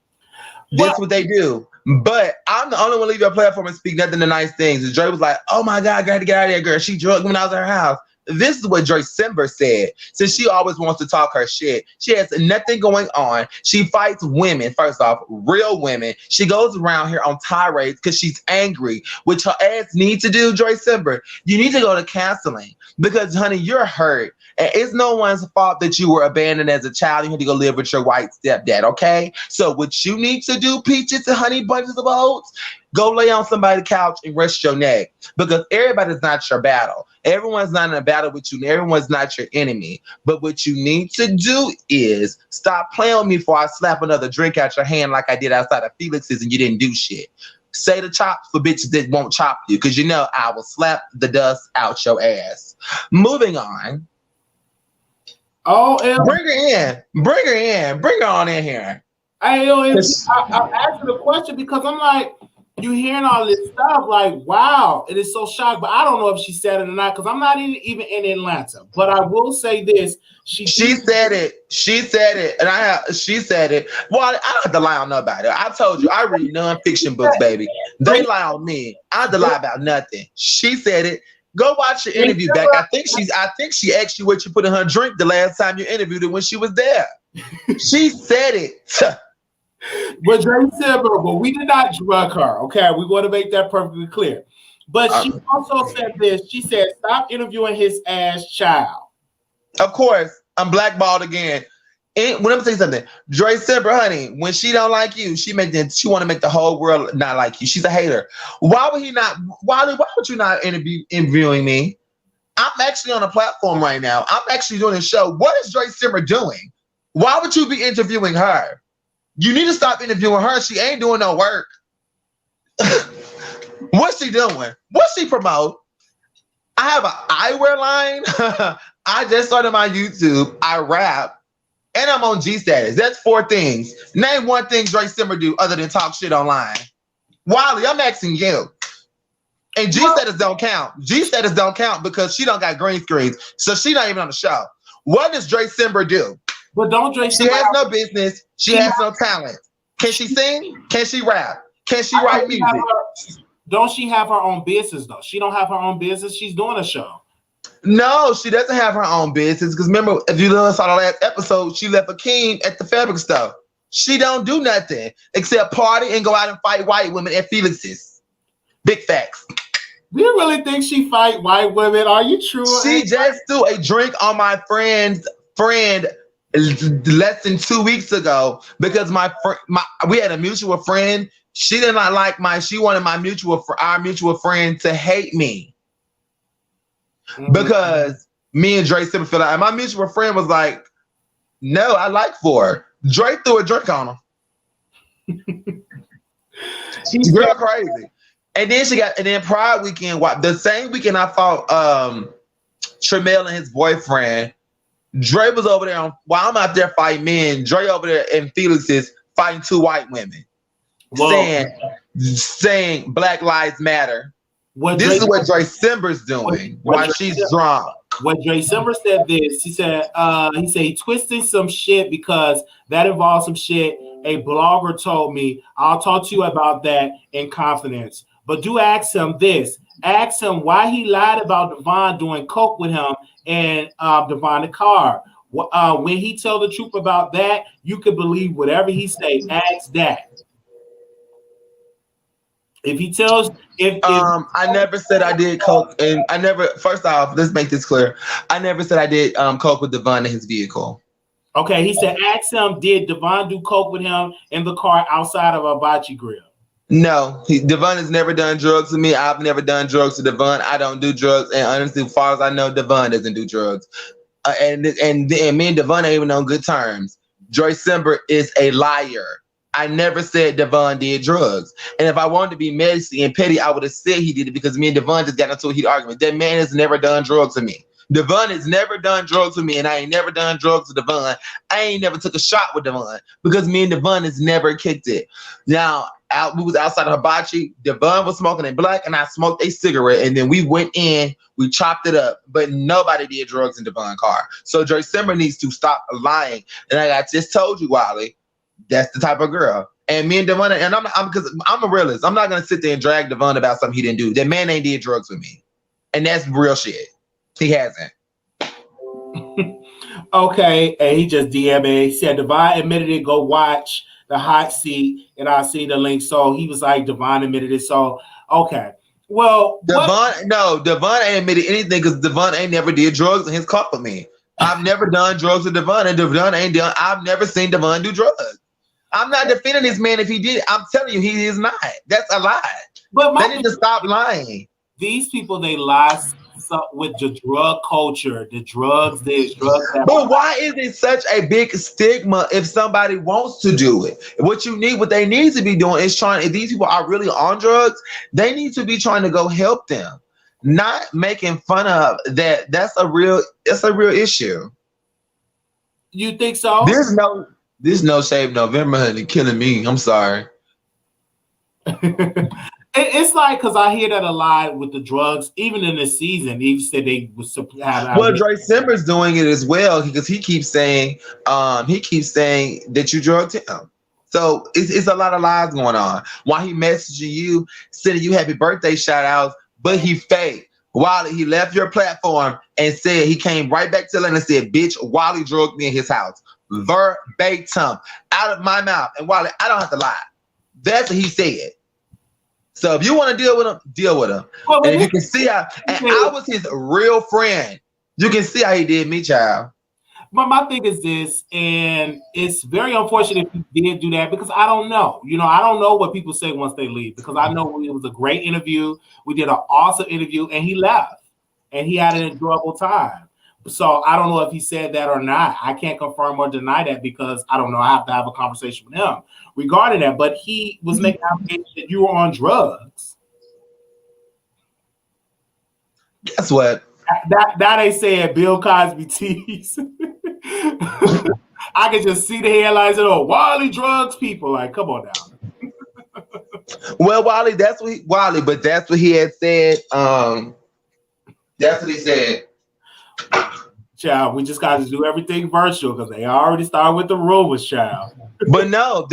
That's what they do. But I'm the only one to leave your platform and speak nothing but nice things. And Dre was like, oh my God, I gotta get out of there, girl. She drugged me when I was at her house. This is what Dre Simber said. Since she always wants to talk her shit. She has nothing going on. She fights women, first off, real women. She goes around here on tirades because she's angry, which her ass needs to do, Dre Simber. You need to go to counseling because, honey, you're hurt. And it's no one's fault that you were abandoned as a child. You had to go live with your white stepdad, okay? So what you need to do, peaches and honey bunches of oats, go lay on somebody's couch and rest your neck because everybody's not your battle. Everyone's not in a battle with you. And everyone's not your enemy. But what you need to do is stop playing with me before I slap another drink out your hand like I did outside of Felix's and you didn't do shit. Say the chops for bitches that won't chop you because I will slap the dust out your ass. Moving on. Oh, bring her in. Bring her in. Bring her on in here. I'm asking the question because I'm like, you hearing all this stuff, like, wow, it is so shocked. But I don't know if she said it or not because I'm not even in Atlanta. But I will say this: she said it. She said it, and she said it. Well, I don't have to lie on nobody. I told you, I read nonfiction books, baby. They lie on me. I have to lie about nothing. She said it. Go watch your interview back. I think she asked you what you put in her drink the last time you interviewed her when she was there. She said it. But Dre Simber, but we did not drug her. Okay, we want to make that perfectly clear. But she also said this. She said, "Stop interviewing his ass child." Of course, I'm blackballed again. When I'm saying something, Dre Simber, honey, when she don't like you, she want to make the whole world not like you. She's a hater. Why would he not? Why would you not interviewing me? I'm actually on a platform right now. I'm actually doing a show. What is Dre Simber doing? Why would you be interviewing her? You need to stop interviewing her. She ain't doing no work. What's she doing? What's she promote? I have an eyewear line. I just started my YouTube. I rap. And I'm on G status. That's 4 things. Name one thing Dre Simber do other than talk shit online. Wiley, I'm asking you. And G status don't count. G status don't count because she don't got green screens. So she not even on the show. What does Dre Simber do? But don't Dre Simber. She has no business. She has no talent. Can she sing? Can she rap? Can she write music? Don't she have her own business though? She don't have her own business. She's doing a show. No, she doesn't have her own business. Because remember, if you saw the last episode, she left Akeem at the fabric store. She don't do nothing except party and go out and fight white women at Felix's. Big facts. Do you really think she fight white women? Are you true? She just threw a drink on my friend less than 2 weeks ago because we had a mutual friend. She did not like she wanted our mutual friend to hate me. Because me and Dre Simber feel like, and my mutual friend was like, no, I like Phor. Dre threw a drink on him. She's real crazy. And then Pride weekend, the same weekend I fought Tremel and his boyfriend, Dre was over there while I'm out there fighting men, Dre over there in Felix's fighting 2 white women. Saying Black Lives Matter. This is what Dre Simber's doing while she's drunk. When Dre Simber said this, he said he twisting some shit because that involves some shit. A blogger told me. I'll talk to you about that in confidence. But do ask him this. Ask him why he lied about Devon doing coke with him and Devon the car. When he tell the truth about that, you can believe whatever he say. Ask that. If he tells, I never said I did coke, and I never. First off, let's make this clear. I never said I did coke with Devon in his vehicle. Okay, he said, ask him, did Devon do coke with him in the car outside of a hibachi grill? No, Devon has never done drugs with me. I've never done drugs with Devon. I don't do drugs, and honestly, as far as I know, Devon doesn't do drugs. And me and Devon ain't even on good terms. Dre Simber is a liar. I never said Devon did drugs. And if I wanted to be messy and petty, I would have said he did it because me and Devon just got into a heated argument. That man has never done drugs with me. Devon has never done drugs with me, and I ain't never done drugs with Devon. I ain't never took a shot with Devon because me and Devon has never kicked it. Now, we was outside of hibachi. Devon was smoking a black, and I smoked a cigarette, and then we went in, we chopped it up, but nobody did drugs in Devon's car. So Dre Simber needs to stop lying. And like I just told you, Wiley, that's the type of girl. And me and Devon, and I'm a realist. I'm not gonna sit there and drag Devon about something he didn't do. That man ain't did drugs with me, and that's real shit. He hasn't. Okay, and he just DM'd me. He said Devon admitted it. Go watch the hot seat, and I see the link. So he was like, Devon admitted it. So okay, well, Devon ain't admitted anything because Devon ain't never did drugs in his car with me. I've never done drugs with Devon, and Devon ain't done. I've never seen Devon do drugs. I'm not defending this man if he did. I'm telling you, he is not. That's a lie. But they need to stop lying. These people, they lie with the drug culture, the drugs, this, drugs that. But why is it such a big stigma if somebody wants to do it? What they need to be doing is trying. If these people are really on drugs, they need to be trying to go help them, not making fun of that. That's a real issue. You think so? This no shave November, honey, killing me. I'm sorry. It's like, because I hear that a lot with the drugs, even in this season. He said they would have. Well, Dre Simber's doing it as well because he keeps saying that you drugged him. So it's a lot of lies going on. Why he messaging you, sending you happy birthday shout outs, but he fake. Wiley, he left your platform and said he came right back to Atlanta and said, bitch, Wiley drugged me in his house. Verbatim. Out of my mouth. And Wiley, I don't have to lie. That's what he said. So if you want to deal with him, deal with him. Well, And if you can see how, and I was his real friend. You can see how he did me, child. But my thing is this, and it's very unfortunate if he did do that because I don't know. You know, I don't know what people say once they leave because I know it was a great interview. We did an awesome interview, and he left, and he had an enjoyable time. So I don't know if he said that or not. I can't confirm or deny that because I don't know. I have to have a conversation with him regarding that. But he was making allegations that you were on drugs. Guess what? That ain't saying Bill Cosby tease. I can just see the headlines and Wiley drugs people. Like, come on now. Well, Wiley, that's what he had said. That's what he said. Child, we just got to do everything virtual because they already started with the rumors, child. But no,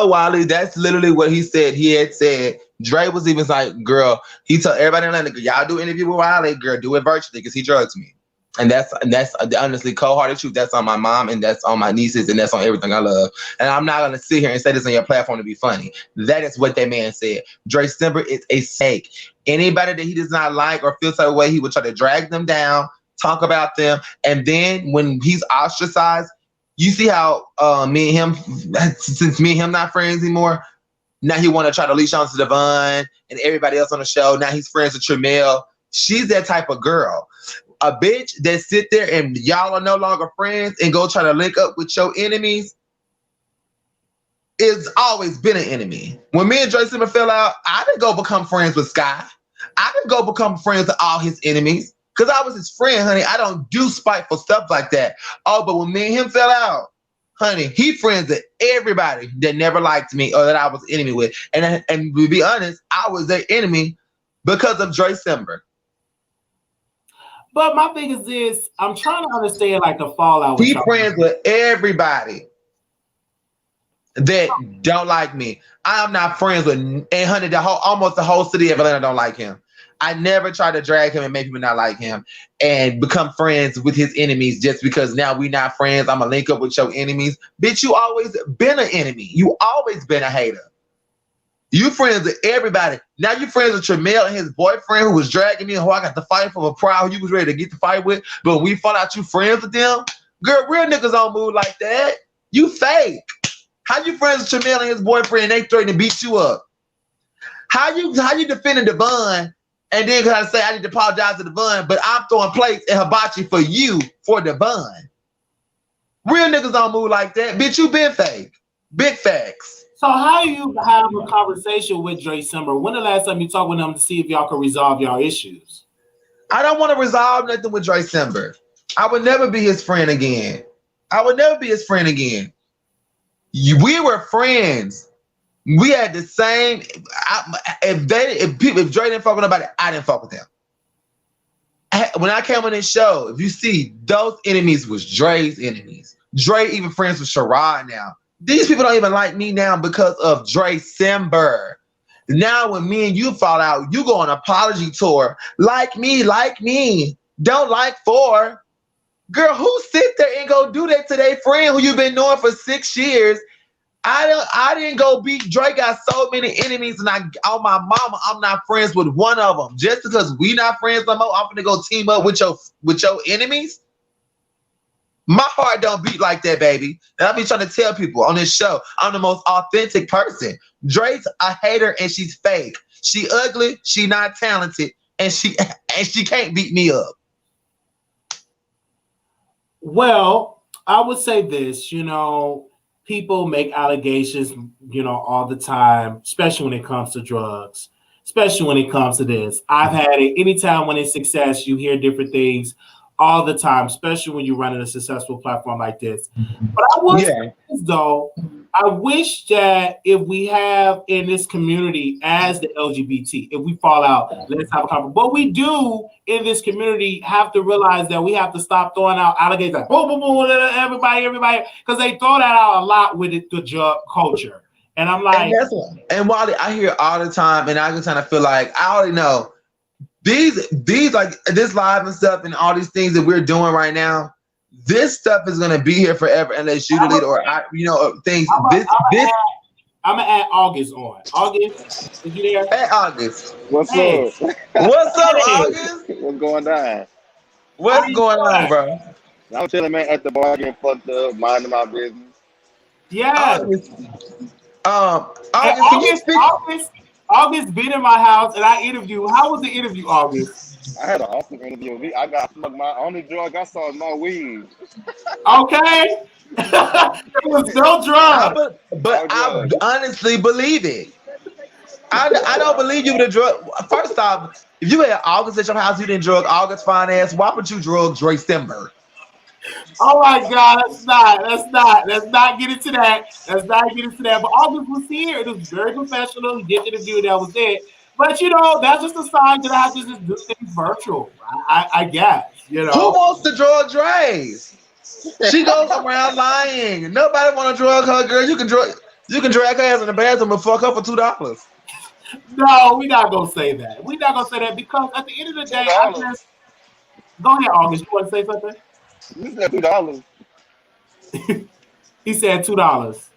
Wiley, that's literally what he said. He had said, Dre was even like, girl, he told everybody in Atlanta, y'all do an interview with Wiley, girl, do it virtually because he drugs me. And that's honestly cold-hearted truth. That's on my mom and that's on my nieces and that's on everything I love. And I'm not going to sit here and say this on your platform to be funny. That is what that man said. Dre Simber is a fake. Anybody that he does not like or feel some way, he would try to drag them down, talk about them. And then when he's ostracized, you see how me and him, since me and him not friends anymore, now he want to try to leash on to Devon and everybody else on the show. Now he's friends with Tremel. She's that type of girl. A bitch that sit there and y'all are no longer friends and go try to link up with your enemies is always been an enemy. When me and Dre Simmer fell out, I didn't go become friends with Sky. I didn't go become friends with all his enemies because I was his friend, honey. I don't do spiteful stuff like that. Oh, but when me and him fell out, honey, he friends with everybody that never liked me or that I was enemy with. And to be honest, I was their enemy because of Dre Simber. But my thing is this, I'm trying to understand like the fallout. He friends with everybody that don't like me. I'm not friends with, and honey, almost the whole city of Atlanta don't like him. I never try to drag him and make people not like him and become friends with his enemies just because now we not friends. I'm gonna link up with your enemies. Bitch, you always been an enemy. You always been a hater. You friends with everybody. Now you friends with Tremel and his boyfriend who was dragging me and who I got to fight for a crowd who you was ready to get to fight with. But when we found out you friends with them, girl, real niggas don't move like that. You fake. How you friends with Tremel and his boyfriend and they threatening to beat you up? How you defending Devon and then gotta say I need to apologize to Devon, but I'm throwing plates and hibachi for you for Devon? Real niggas don't move like that. Bitch, you been fake. Big facts. So how do you have a conversation with Dre Simber? When the last time you talked with him to see if y'all can resolve y'all issues? I don't want to resolve nothing with Dre Simber. I would never be his friend again. We were friends. We had the same. If Dre didn't fuck with nobody, I didn't fuck with them. When I came on this show, if you see, those enemies was Dre's enemies. Dre even friends with Sherrod now. These people don't even like me now because of Dre Simber. Now when me and you fall out, you go on an apology tour. Like me. Don't like Phor. Girl, who sit there and go do that to their friend who you've been knowing for 6 years? I didn't go beat Dre. Got so many enemies, and on my mama, I'm not friends with one of them. Just because we not friends no more, I'm gonna go team up with your enemies. My heart don't beat like that, baby. And I be trying to tell people on this show, I'm the most authentic person. Dre's a hater and she's fake. She ugly, she not talented, and she can't beat me up. Well, I would say this, people make allegations, all the time, especially when it comes to drugs, especially when it comes to this. I've had it anytime when it's success, you hear different things all the time, especially when you're running a successful platform like this. But I will say this, though, I wish that if we have in this community as the LGBT, if we fall out, let's have a conversation. But we do in this community have to realize that we have to stop throwing out allegations like boom, boom, boom, everybody, because they throw that out a lot with the drug culture. And I'm like, and Wally, I hear all the time, and I just kind of feel like I already know. these like this live and stuff and all these things that we're doing right now. This stuff is gonna be here forever unless you delete or things. I'm gonna add August on. August, is you there? Hey, August. What's Hey. up? What's up, Hey. August? What's going on? What's going on, bro? I'm chilling, man, at the bar getting fucked up, minding my business. Yeah. August. August, can you speak? August been in my house and I interviewed. How was the interview, August? I had an awesome interview. I got smoked. My only drug I saw is my weed. Okay. It was no drug. But I honestly believe it. I don't believe you with a drug. First off, if you had August at your house, you didn't drug August fine ass. Why would you drug Dre Simber? Oh my God, let's not get into that. Let's not get into that. But August was here. It was very professional. He did the interview. That was it. But that's just a sign that I have to just do things virtual. I guess. Who wants to drug Dre's? She goes around lying. Nobody want to drug her, girl. You can drag her ass in the bathroom and fuck her for $2. No, we're not gonna say that. We're not gonna say that because at the end of the day, go ahead, August. You want to say something? You said $2. He said $2.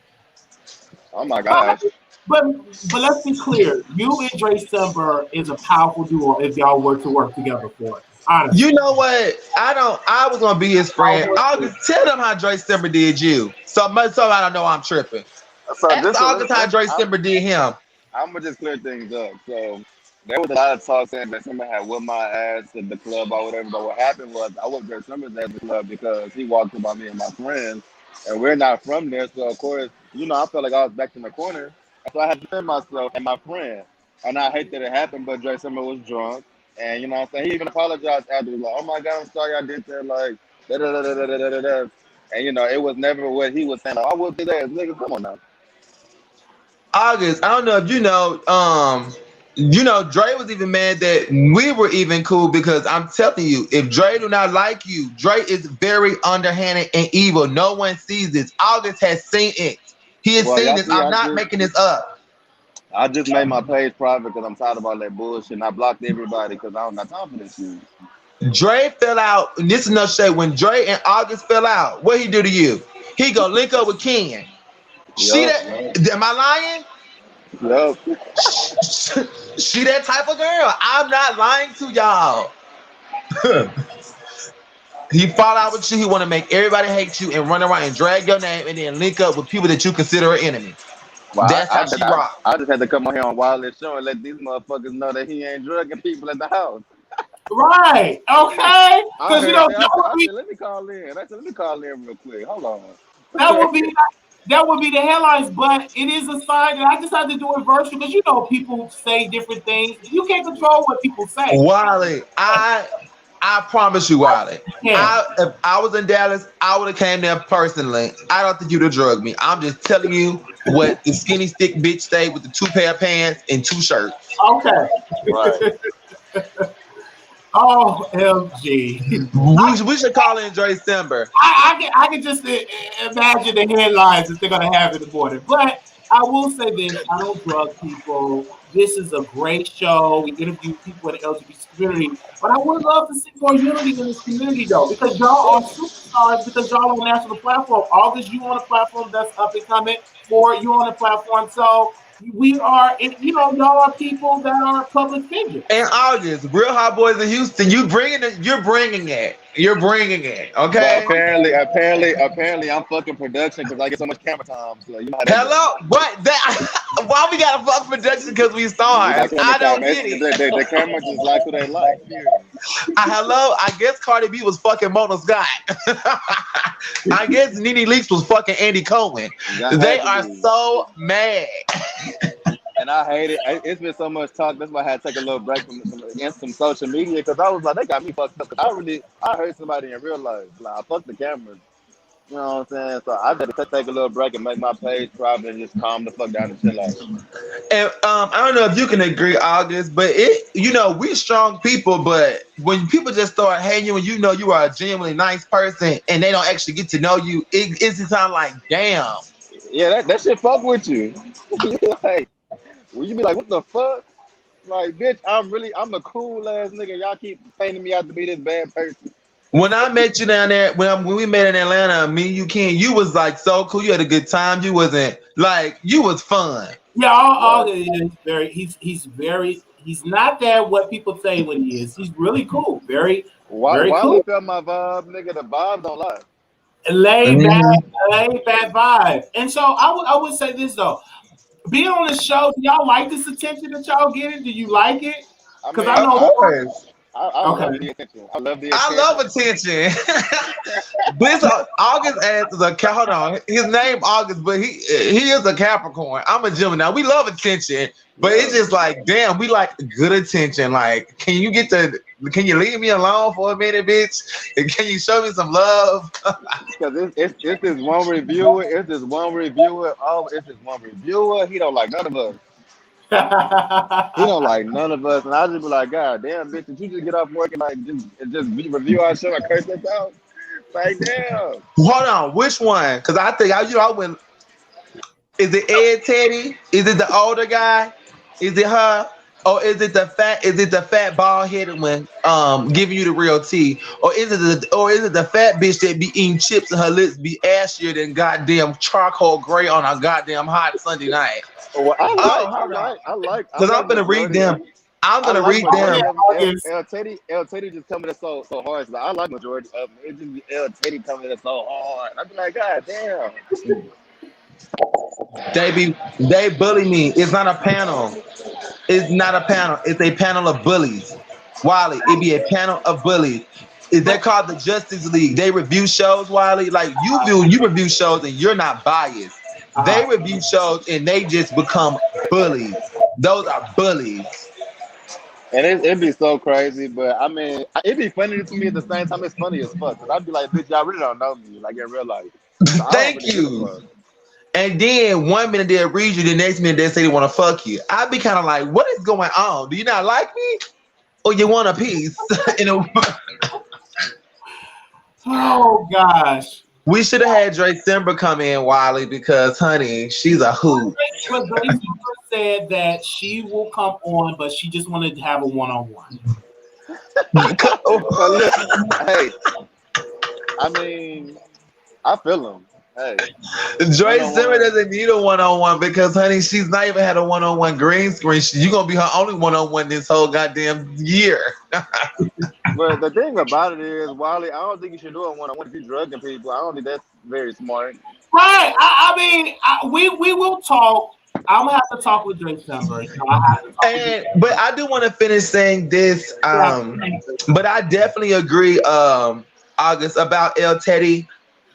Oh my gosh. But let's be clear. You and Dre Simber is a powerful duo if y'all were to work together for it. Honestly. You know what? I was gonna be his friend. August, tell them how Dre Simber did you. So I don't know I'm tripping. So Ask August how Dre Simber did him. I'm gonna just clear things up. So there was a lot of talk saying that somebody had whipped my ass at the club or whatever. But what happened was I went to Summer's at the club because he walked up on me and my friends, and we're not from there. So of course, I felt like I was back in the corner. So I had to defend myself and my friend. And I hate that it happened, but Dre Summer was drunk. And you know what I'm saying? He even apologized after. He was like, oh my God, I'm sorry I did that. Like, da da da da da da da da. And it was never what he was saying. Like, I whooped his ass, nigga. Come on now. August, I don't know if Dre was even mad that we were even cool because I'm telling you, if Dre do not like you, Dre is very underhanded and evil. No one sees this. August has seen it. He has seen this. I'm not making this up. I just made my page private because I'm tired of all that bullshit. And I blocked everybody because I don't got time for this shit. Dre fell out. And this is no shade. When Dre and August fell out, what he do to you? He go link up with Ken. See that? Am I lying? Yep. She that type of girl. I'm not lying to y'all. He fall out with you. He want to make everybody hate you and run around and drag your name and then link up with people that you consider an enemy. Well, that's how she rock. I just had to come on here on Wiley Show and let these motherfuckers know that he ain't drugging people at the house. Right. Okay. Because let me call in. Let me call in real quick. Hold on. That would be the headlines, but it is a sign that I just have to do it virtual because people say different things. You can't control what people say. Wiley, I promise you, Wiley. If I was in Dallas, I would have came there personally. I don't think you'd have drugged me. I'm just telling you what the skinny stick bitch stayed with the 2 pair of pants and 2 shirts. Okay. Right. OMG. We should call in Dre Simber. I can just imagine the headlines that they're going to have in the morning. But I will say this. I don't drug people. This is a great show. We interview people in the LGBT community. But I would love to see more unity in this community, though, because y'all are superstars, because y'all on a national platform. August, you on a platform that's up and coming. Phor, you on a platform. So we are, y'all are people that are public figures. And August, Real Hot Boys in Houston, you're bringing it. Okay. But apparently, I'm fucking production because I get so much camera time. So hello, what? Why we gotta fuck production because we stars? I don't get it. The camera just like who they like. Hello, I guess Cardi B was fucking Mona Scott. I guess Nene Leakes was fucking Andy Cohen. They are so mad. And I hate it. It's been so much talk. That's why I had to take a little break from some social media because I was like, they got me fucked up. I heard somebody in real life. Like, I fucked the cameras. You know what I'm saying? So I had to take a little break and make my page private and just calm the fuck down and chill out. And I don't know if you can agree, August, but we strong people, but when people just start hating you and you are a genuinely nice person and they don't actually get to know you, it sound like, damn. Yeah, that shit fuck with you. Like, will you be like, what the fuck? Like, bitch, I'm a cool ass nigga. Y'all keep painting me out to be this bad person. When I met you down there, when we met in Atlanta, me and you, Ken, you was like so cool. You had a good time. You wasn't like you was fun. Yeah, Right. all is very. He's very. He's not that what people say what he is. He's really cool. Very very Wiley cool. felt my vibe, nigga. The vibe don't lie. Laid laid back vibe. And so I would say this though. Being on the show, do y'all like this attention that y'all getting? Do you like it? I Because mean, I Of know. course. I love Okay. the attention. I love the I attention. love attention. This August ass is a hold on. His name August, but he is a Capricorn. I'm a Gemini. We love attention, but it's Yeah. just like, damn, we like good attention. Like, can you leave me alone for a minute, bitch? And can you show me some love? Because it's this one reviewer. It's this one reviewer. Oh, it's this one reviewer. He don't like none of us. He don't like none of us. And I just be like, God damn, bitch, did you just get off work and like just review our show and curse us out? Like, damn. Hold on, which one? Because I think I went. Is it Ed Teddy? Is it the older guy? Is it her? Or is it the fat? Is it the fat bald headed one? Giving you the real tea, or is it the fat bitch that be eating chips and her lips be ashier than goddamn charcoal gray on a goddamn hot Sunday night? Well, Oh, hold on, I because I'm like gonna read majority of them. I'm I gonna like read them. majority of them. August. El Teddy just coming in so hard. So I like majority of them. It just be El Teddy coming in so hard. I be like, God damn. They bully me. It's not a panel. It's not a panel. It's a panel of bullies. Wiley, it be a panel of bullies. They're called the Justice League. They review shows, Wiley. Like you review shows and you're not biased. They review shows and they just become bullies. Those are bullies. And it'd be so crazy, but I mean, it'd be funny to me at the same time. It's funny as fuck. Cause I'd be like, bitch, y'all really don't know me, like in real life. So I don't Thank really give a you. fuck. And then one minute they'll read you, the next minute they say they want to fuck you. I'd be kind of like, what is going on? Do you not like me? Or you want a piece? Oh gosh. We should have had Dre Simber come in, Wiley, because honey, she's a hoot. But Gracie said that she will come on, but she just wanted to have a one-on-one. But look, hey, I mean, I feel him. Hey, Dre one on Simmer one. doesn't need a one-on-one because honey, she's not even had a one-on-one green screen. You're gonna be her only one-on-one this whole goddamn year. But the thing about it is, Wiley, I don't think you should do it one on one if you're drugging people. I don't think that's very smart. Right. I mean, we will talk. I'm gonna have to talk with Drake Simber. So I have to talk with But I do want to finish saying this. But I definitely agree, August, about El Teddy.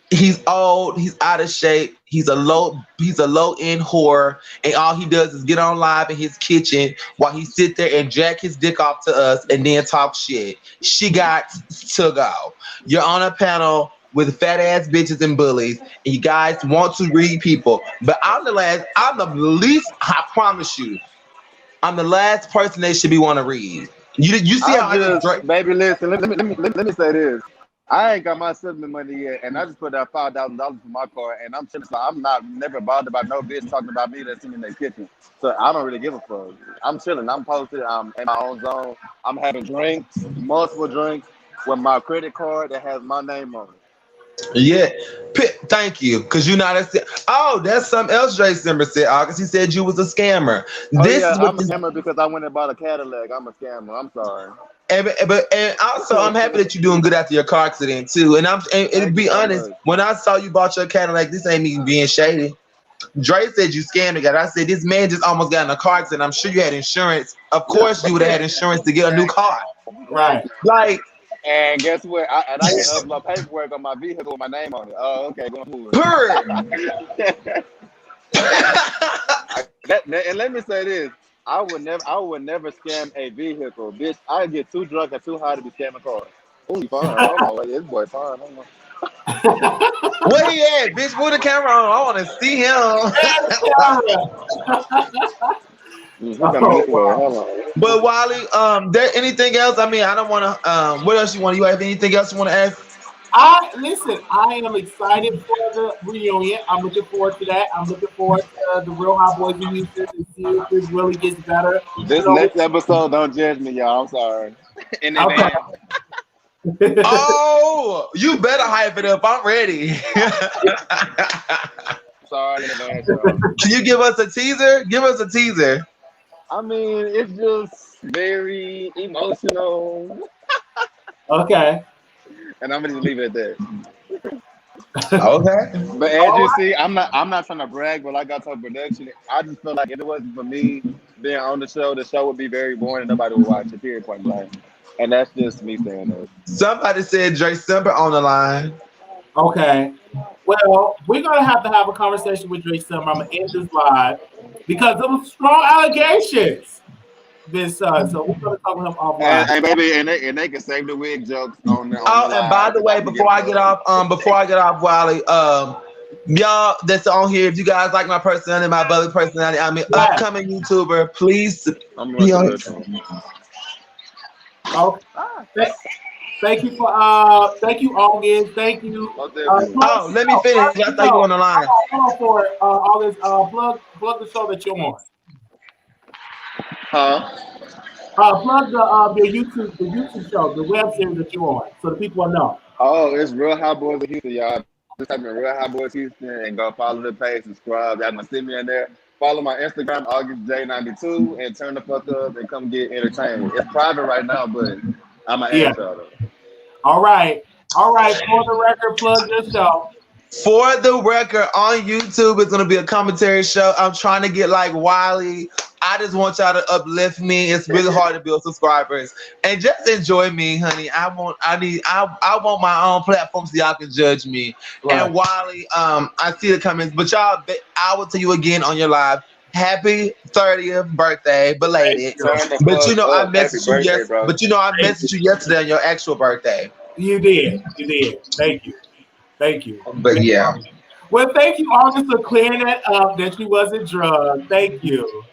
He's old, he's out of shape, he's a low end whore, and all he does is get on live in his kitchen while he sit there and jack his dick off to us and then talk shit. She got to go. You're on a panel with fat ass bitches and bullies, and you guys want to read people. But I'm the least, I promise you, I'm the last person they should be want to read. You see how I just drank? Baby, listen, let me say this. I ain't got my settlement money yet, and I just put out $5,000 for my car, and I'm chilling. So I'm never bothered about no bitch talking about me that's in their kitchen. So I don't really give a fuck. I'm chilling. I'm posted. I'm in my own zone. I'm having drinks, multiple drinks, with my credit card that has my name on it. Yeah, thank you, because you're not a. Oh, that's something else Dre Simber said, August. He said you was a scammer. Oh This yeah, is what I'm a scammer because I went and bought a Cadillac. I'm a scammer. I'm sorry. and also I'm happy that you're doing good after your car accident too. And to Thank be you so honest, much. when I saw you bought your Cadillac, this ain't even being shady. Dre said you scammed the guy. I said this man just almost got in a car accident. I'm sure you had insurance. Of course you would have had insurance to get a new car. Right. Like, And guess what? I can upload paperwork on my vehicle with my name on it. Oh, okay, going forward. purr. And let me say this: I would never scam a vehicle, bitch. I get too drunk and too high to be scamming cars. Oh, he fine. Hold on, this boy fine. Hold on. Where he at, bitch? Put the camera on. I want to see him. He coming this way. Hold on. But Wiley, there anything else? I mean, I don't want to. What else you want? You have anything else you want to ask? Listen. I am excited for the reunion. I'm looking forward to that. I'm looking forward to the Real Hot Boys in Houston to see if this really gets better. You This know, next episode, don't judge me, y'all. I'm sorry. In okay. advance. Oh, you better hype it up. I'm ready. Sorry in advance, y'all. Can you give us a teaser? Give us a teaser. I mean, it's just very emotional. Okay. And I'm gonna just leave it at that. Okay. But as you see, I'm not trying to brag, but like I told production, I just feel like if it wasn't for me being on the show would be very boring and nobody would watch it, period, point blank. And that's just me saying that. Somebody said Dre Simper on the line. Okay. Well, we're gonna have to have a conversation with Dre Summer. I'm gonna end this live because there was strong allegations. So we're gonna talk with him offline. And baby, and they can save the wig jokes on the Oh, and by live, the 'cause way, can before I get off, Wiley, y'all that's on here, if you guys like my personality, my brother personality, I'm an upcoming YouTuber. Please I'm be on. Oh, thank you for thank you August. Thank you. Oh, let me finish. I thought you were on the line. Hold on for August. Plug the show that you're on. Huh? Plug the YouTube show, the web series that you're on, so the people will know. Oh, it's Real Hot Boys of Houston, y'all. Just type in Real Hot Boys Houston and go follow the page, subscribe. Y'all gonna see me in there. Follow my Instagram, AugustJ92, and turn the fuck up and come get entertained. It's private right now, but I'm gonna add y'all though. All right. For the record, plug your show. For the record, on YouTube, it's gonna be a commentary show. I'm trying to get like Wiley. I just want y'all to uplift me. It's really hard to build subscribers, and just enjoy me, honey. I want my own platform so y'all can judge me. Right. And Wiley, I see the comments, but y'all, I will tell you again on your live. Happy 30th birthday, belated. But you know, I messaged you yesterday. But you know, I messaged you yesterday on your actual birthday. You did. Thank you. But yeah. Well, thank you, August, for clearing that up that you wasn't drugged. Thank you.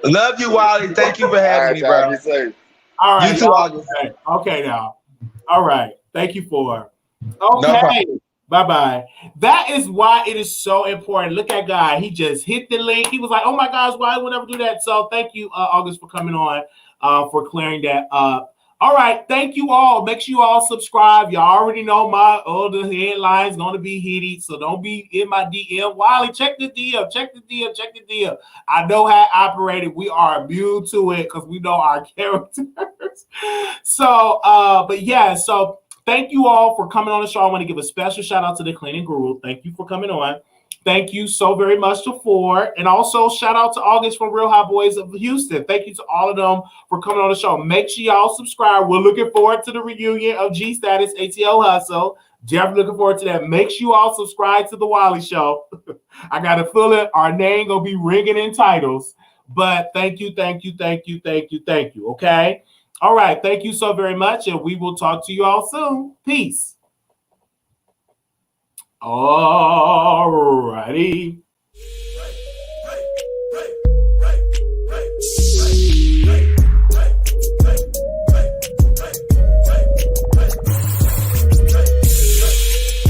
Love you, Wiley. Thank you for having me, bro. All right. You too, August. Okay, now. All right. Thank you, Phor. Okay. No, bye-bye. That is why it is so important. Look at Guy. He just hit the link. He was like, oh, my gosh, why would I never do that? So thank you, August, for coming on, for clearing that up. All right, thank you all. Make sure you all subscribe. Y'all already know the headline's going to be heated, so don't be in my DM. Wiley, check the DM. I know how it operated. We are immune to it because we know our characters. So, but yeah, so thank you all for coming on the show. I want to give a special shout out to the Cleaning Guru. Thank you for coming on. Thank you so very much to Phor. And also shout out to August from Real Hot Boys of Houston. Thank you to all of them for coming on the show. Make sure y'all subscribe. We're looking forward to the reunion of G Status, ATL Hustle. Definitely looking forward to that. Make sure you all subscribe to the Wiley Show. I got a feeling our name going to be ringing in titles. But thank you. Okay? All right. Thank you so very much. And we will talk to you all soon. Peace. All righty.